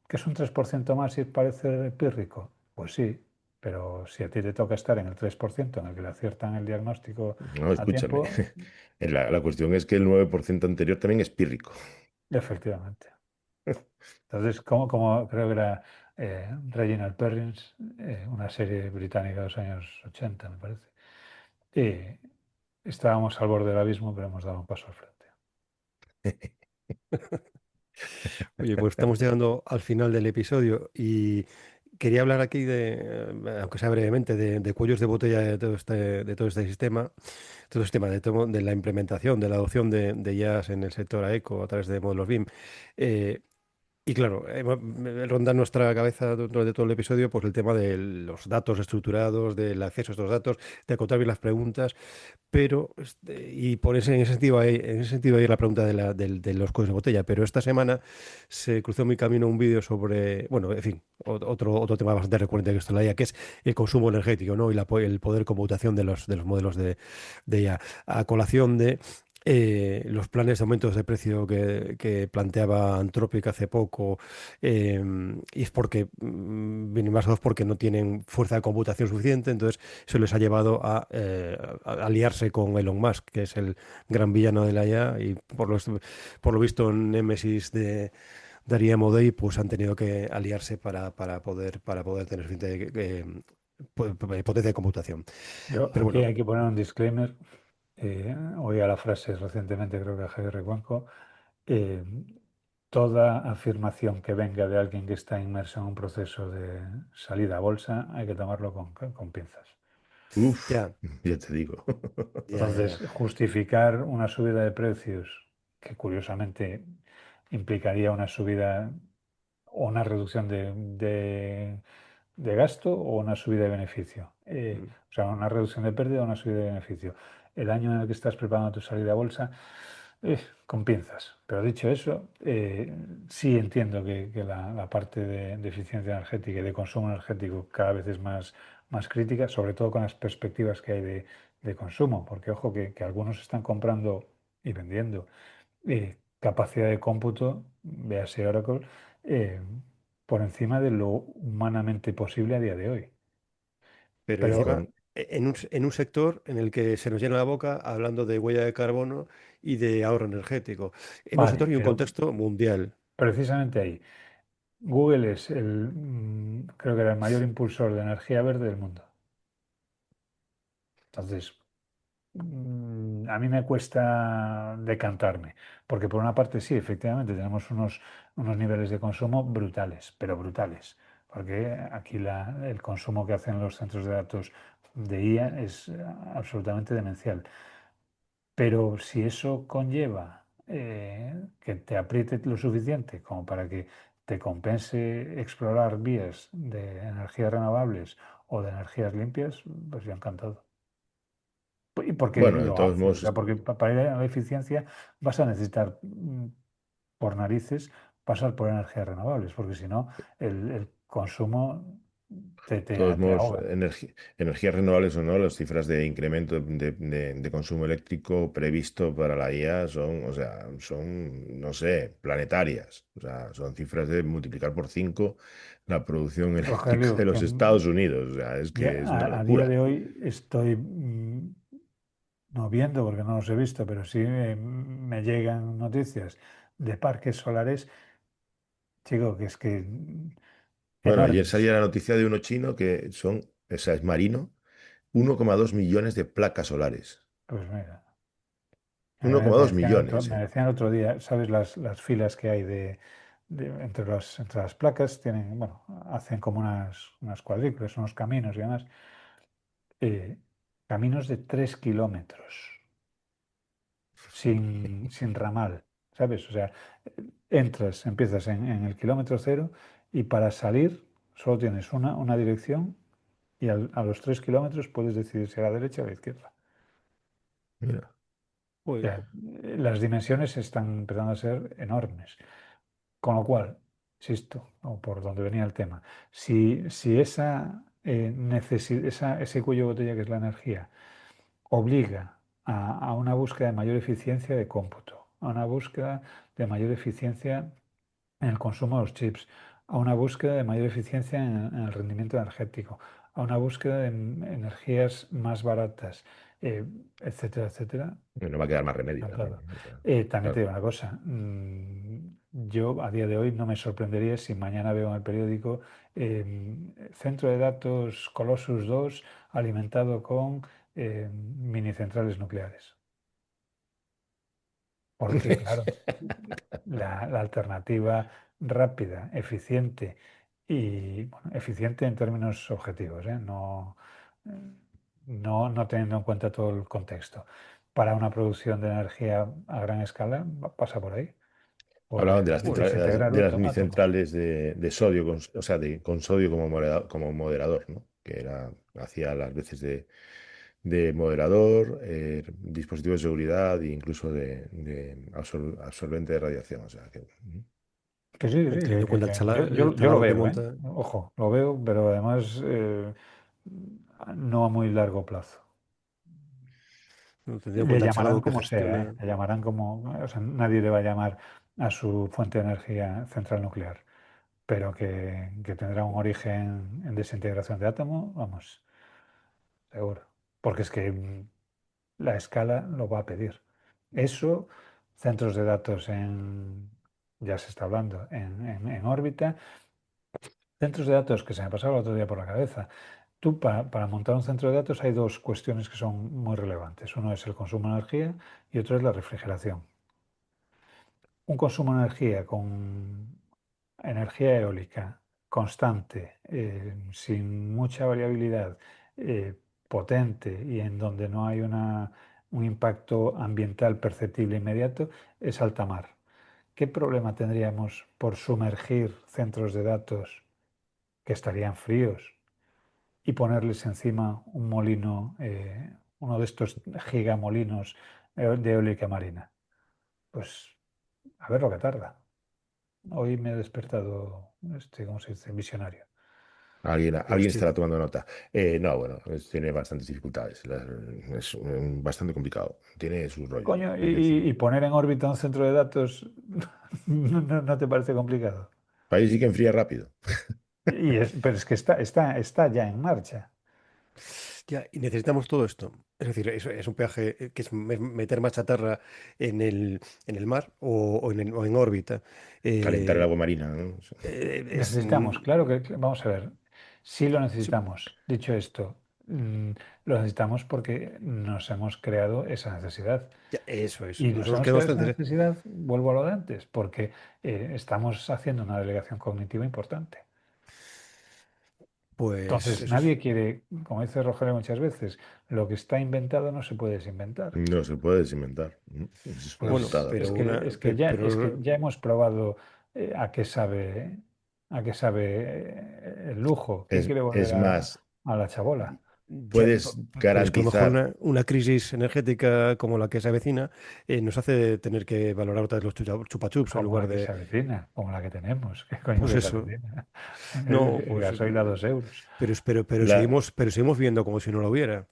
¿Que es un 3% más y parece pírrico? Pues sí, pero si a ti te toca estar en el 3% en el que le aciertan el diagnóstico No, a escúchame. tiempo, La cuestión es que el 9% anterior también es pírrico. efectivamente. Entonces, como creo que era Reginald Perrins, una serie británica de los años 80, me parece. Y estábamos al borde del abismo, pero hemos dado un paso al frente. Oye, pues estamos llegando al final del episodio y quería hablar aquí aunque sea brevemente, de cuellos de botella de todo este sistema, de la implementación, de la adopción de IaaS en el sector AECO a través de modelos BIM. Eh, y claro, ronda en nuestra cabeza dentro de todo el episodio pues el tema de los datos estructurados, del acceso a estos datos, de acotar bien las preguntas. Pero, y por ese, en ese sentido hay la pregunta de los cuellos de botella, pero esta semana se cruzó en mi camino un vídeo sobre, bueno, en fin, otro tema bastante recurrente que esto en la IA, que es el consumo energético, ¿no? Y el poder de computación de los modelos de IA. A colación de los planes de aumentos de precio que planteaba Anthropic hace poco, y es porque, vienen más dos porque no tienen fuerza de computación suficiente, entonces eso les ha llevado a aliarse con Elon Musk, que es el gran villano de la IA, y por lo visto en Nemesis de Daría Modei, pues han tenido que aliarse para poder tener suficiente potencia de computación. Yo Pero aquí bueno, hay que poner un disclaimer. Oía la frase recientemente, creo que a Javier Recuenco. eh, Toda afirmación que venga de alguien que está inmerso en un proceso de salida a bolsa hay que tomarlo con pinzas. Uf, ya, ya te digo. ya, ya, Entonces, ya. justificar una subida de precios que curiosamente implicaría una subida o una reducción de gasto o una subida de beneficio. Mm. O sea, una reducción de pérdida o una subida de beneficio. El año en el que estás preparando tu salida a bolsa, con pinzas. Pero dicho eso, sí entiendo que la parte de eficiencia energética y de consumo energético cada vez es más crítica, sobre todo con las perspectivas que hay de consumo, porque ojo que algunos están comprando y vendiendo capacidad de cómputo, véase Oracle, eh, por encima de lo humanamente posible a día de hoy. Pero Pero, Y encima, con, en un sector en el que se nos llena la boca hablando de huella de carbono y de ahorro energético, en un sector vale, y un pero contexto mundial. precisamente ahí, Google es creo que era el mayor impulsor de energía verde del mundo. Entonces, a mí me cuesta decantarme, porque por una parte sí, efectivamente tenemos unos niveles de consumo brutales, pero brutales, porque aquí el consumo que hacen los centros de datos de IA es absolutamente demencial. Pero si eso conlleva que te apriete lo suficiente como para que te compense explorar vías de energías renovables o de energías limpias, pues yo encantado. ¿Y por qué bueno, de lo todos haces? O modos, sea, porque para ir a la eficiencia vas a necesitar por narices pasar por energías renovables, porque si no, el consumo te, de te, todos te modos, ahoga. energías renovables o no, las cifras de incremento de consumo eléctrico previsto para la IA son, o sea, son, no sé, planetarias. O sea, son cifras de multiplicar por 5 la producción eléctrica de Rogelio, los Estados Unidos. O sea, es ya que es una a día locura. de hoy estoy no viendo, porque no los he visto, pero sí me llegan noticias de parques solares, chico, que es que Bueno, ayer enormes. salía la noticia de uno chino que son, o sea, es marino, 1,2 millones de placas solares. Pues mira, uno me coma dos decían millones, me ¿eh? decían el otro día, ¿sabes las filas que hay entre las placas? Tienen, bueno, hacen como unas cuadrículas, unos caminos y demás. eh, Caminos de 3 kilómetros, sin ramal, ¿sabes? O sea, empiezas en el kilómetro cero y para salir solo tienes una dirección y a los 3 kilómetros puedes decidir si a la derecha o a la izquierda. Mira. O Uy, sea, las dimensiones están empezando a ser enormes. Con lo cual, insisto, o por donde venía el tema, si ese cuello de botella que es la energía obliga a una búsqueda de mayor eficiencia de cómputo, a una búsqueda de mayor eficiencia en el consumo de los chips, a una búsqueda de mayor eficiencia en el rendimiento energético, a una búsqueda de energías más baratas, eh, etcétera, etcétera. No va a quedar más remedio también, Encantado. ¿eh? O sea, También te claro. digo una cosa, yo a día de hoy no me sorprendería si mañana veo en el periódico centro de datos Colossus 2 alimentado con mini centrales nucleares. Porque, claro, la alternativa rápida, eficiente y bueno, eficiente en términos objetivos, ¿eh? Eh, no teniendo en cuenta todo el contexto. Para una producción de energía a gran escala pasa por ahí, por Hablaban uy, desintegrar de las átomos. unicentrales de sodio, o sea, con sodio como moderador, ¿no? Que era, hacía las veces de moderador, dispositivo de seguridad e incluso de absorbente de radiación. O sea, que, Que sí, que sí, teniendo en cuenta el yo lo taladro que veo, ¿eh? monta. Ojo, lo veo, pero además no a muy largo plazo. No tendría en Le cuenta el llamarán salado que como sea, gestiona. le llamarán como, o sea, nadie le va a llamar a su fuente de energía central nuclear, pero que tendrá un origen en desintegración de átomo, vamos, seguro. Porque es que la escala lo va a pedir. Eso, centros de datos ya se está hablando, en órbita, centros de datos que se me pasaba el otro día por la cabeza. Tú, para montar un centro de datos hay dos cuestiones que son muy relevantes. Uno es el consumo de energía y otro es la refrigeración. Un consumo de energía con energía eólica constante, sin mucha variabilidad, potente y en donde no hay un impacto ambiental perceptible inmediato, es alta mar. ¿Qué problema tendríamos por sumergir centros de datos que estarían fríos y ponerles encima un molino, uno de estos gigamolinos de eólica marina? Pues a ver lo que tarda. Hoy me he despertado, ¿cómo se dice? Visionario. Pero Alguien sí, estará tomando nota. No, bueno, tiene bastantes dificultades. Es bastante complicado. Tiene su rollo. coño, Tiene su... y poner en órbita un centro de datos no te parece complicado. País sí que enfría rápido. Pero es que está ya en marcha. Ya, y necesitamos todo esto. Es decir, es un peaje que es meter más chatarra en el mar o en órbita. Calentar el Eh, agua marina, ¿no? es, Necesitamos, claro que vamos a ver, sí lo sí, necesitamos. Dicho esto, lo necesitamos porque nos hemos creado esa necesidad. ya, eso es. Y nos Nosotros hemos queremos creado esa tener. necesidad, vuelvo a lo de antes, porque estamos haciendo una delegación cognitiva importante. Pues Entonces, eso es. nadie quiere, como dice Rogelio muchas veces, lo que está inventado no se puede desinventar. No se puede desinventar. Es una Bueno, Pues putada. pero una. es que Pero ya hemos probado a qué sabe el lujo. ¿Quién quiere volver Es más, a la chabola? ya, puedes pero es que a lo mejor garantizar. una crisis energética como la que se avecina nos hace tener que valorar otra vez los chupa chups en Como lugar la que de. se avecina, como la que tenemos. ¿Qué coño Pues que se eso. avecina? No, El pues. gasoil a 2 euros. La, Pero seguimos viendo como si no lo hubiera.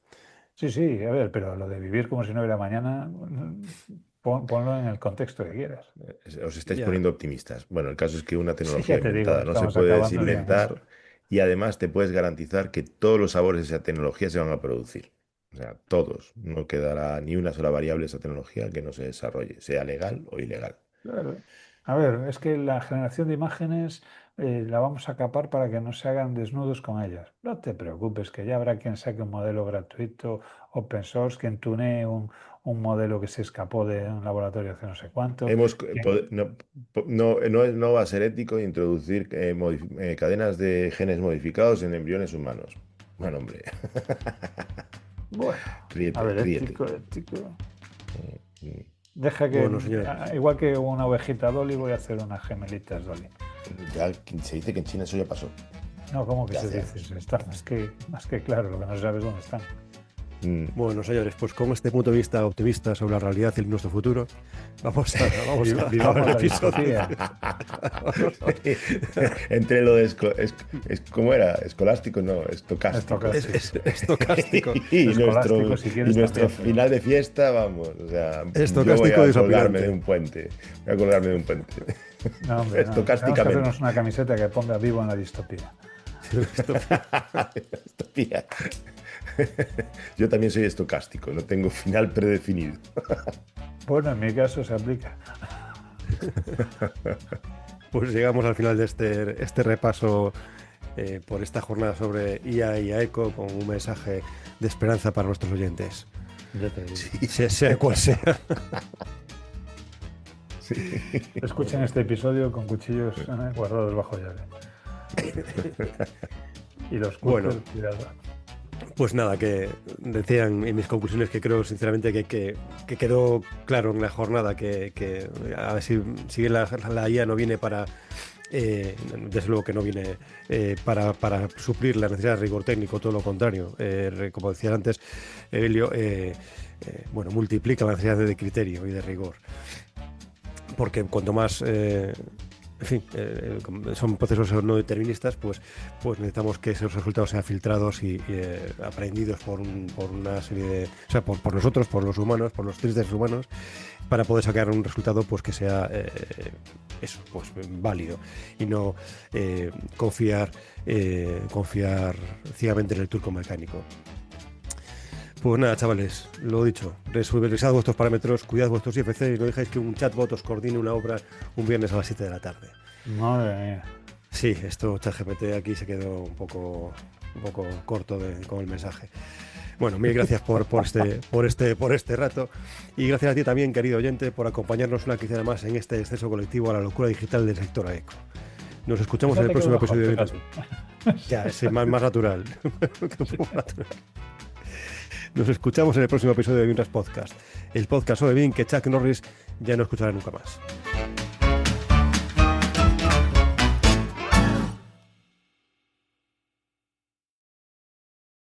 Sí, sí, a ver, pero lo de vivir como si no hubiera mañana, ponlo en el contexto que quieras. Os estáis Ya. poniendo optimistas. Bueno, el caso es que una Sí, tecnología ya te digo, inventada no se estamos puede acabando el día en desinventar esto. y además te puedes garantizar que todos los sabores de esa tecnología se van a producir. O sea, todos. No quedará ni una sola variable de esa tecnología que no se desarrolle, sea legal o ilegal. Claro. A ver, es que la generación de imágenes la vamos a capar para que no se hagan desnudos con ellas. No te preocupes, que ya habrá quien saque un modelo gratuito, open source, quien tunee un modelo que se escapó de un laboratorio hace no sé cuánto. No, no va a ser ético introducir cadenas de genes modificados en embriones humanos. Bueno, hombre, Bueno, a ríete, ver, ríete. ético. Mm, Deja que, Bueno, señores. igual que una ovejita Dolly, voy a hacer unas gemelitas Dolly. Ya se dice que en China eso ya pasó. No, ¿cómo que Ya se hace dice? años. Está más que claro, lo que no sabes dónde están. Mm. Bueno, señores, pues con este punto de vista optimista sobre la realidad y nuestro futuro, vamos a acabar Vivamos el la episodio. distopía. Entre lo de ¿cómo era? Escolástico, no, estocástico. Estocástico. Y Escolástico, si y quieres, nuestro también, pero- final de fiesta, vamos. O sea, yo voy Estocástico a y colgarme desopilante. de un puente. Voy a colgarme de un puente. No, hombre, no. Tenemos que Estocásticamente. hacernos una camiseta que ponga vivo en la distopía. Distopía. Yo también soy estocástico, no tengo final predefinido. Bueno, en mi caso se aplica. Pues llegamos al final de este repaso por esta jornada sobre IA y AECO con un mensaje de esperanza para nuestros oyentes, Ya te digo. sea cual sea. Escuchen este episodio con cuchillos guardados bajo llave. Y los Bueno. cuchillos, cuidado. Pues nada, que decían en mis conclusiones que creo sinceramente que quedó claro en la jornada que a ver si la IA no viene para, desde luego que no viene para suplir la necesidad de rigor técnico, todo lo contrario. Como decía antes, Evelio, bueno, multiplica la necesidad de criterio y de rigor. Porque cuanto más en fin, son procesos no deterministas, pues necesitamos que esos resultados sean filtrados y aprendidos por una serie de, o sea, por nosotros, por los humanos, por los tristes humanos, para poder sacar un resultado pues que sea eso, pues válido, y no confiar ciegamente en el turco mecánico. Pues nada, chavales, lo dicho, revisad vuestros parámetros, cuidad vuestros IFC y no dejéis que un chatbot os coordine una obra un viernes a las 7 de la tarde. Madre mía. Sí, esto ChatGPT aquí se quedó un poco corto con el mensaje. Bueno, mil gracias por este rato, y gracias a ti también, querido oyente, por acompañarnos una quincena más en este descenso colectivo a la locura digital del sector AECO. Nos escuchamos en el próximo episodio. Ya, es más natural. Nos escuchamos en el próximo episodio de Binras Podcast, el podcast sobre BIM que Chuck Norris ya no escuchará nunca más.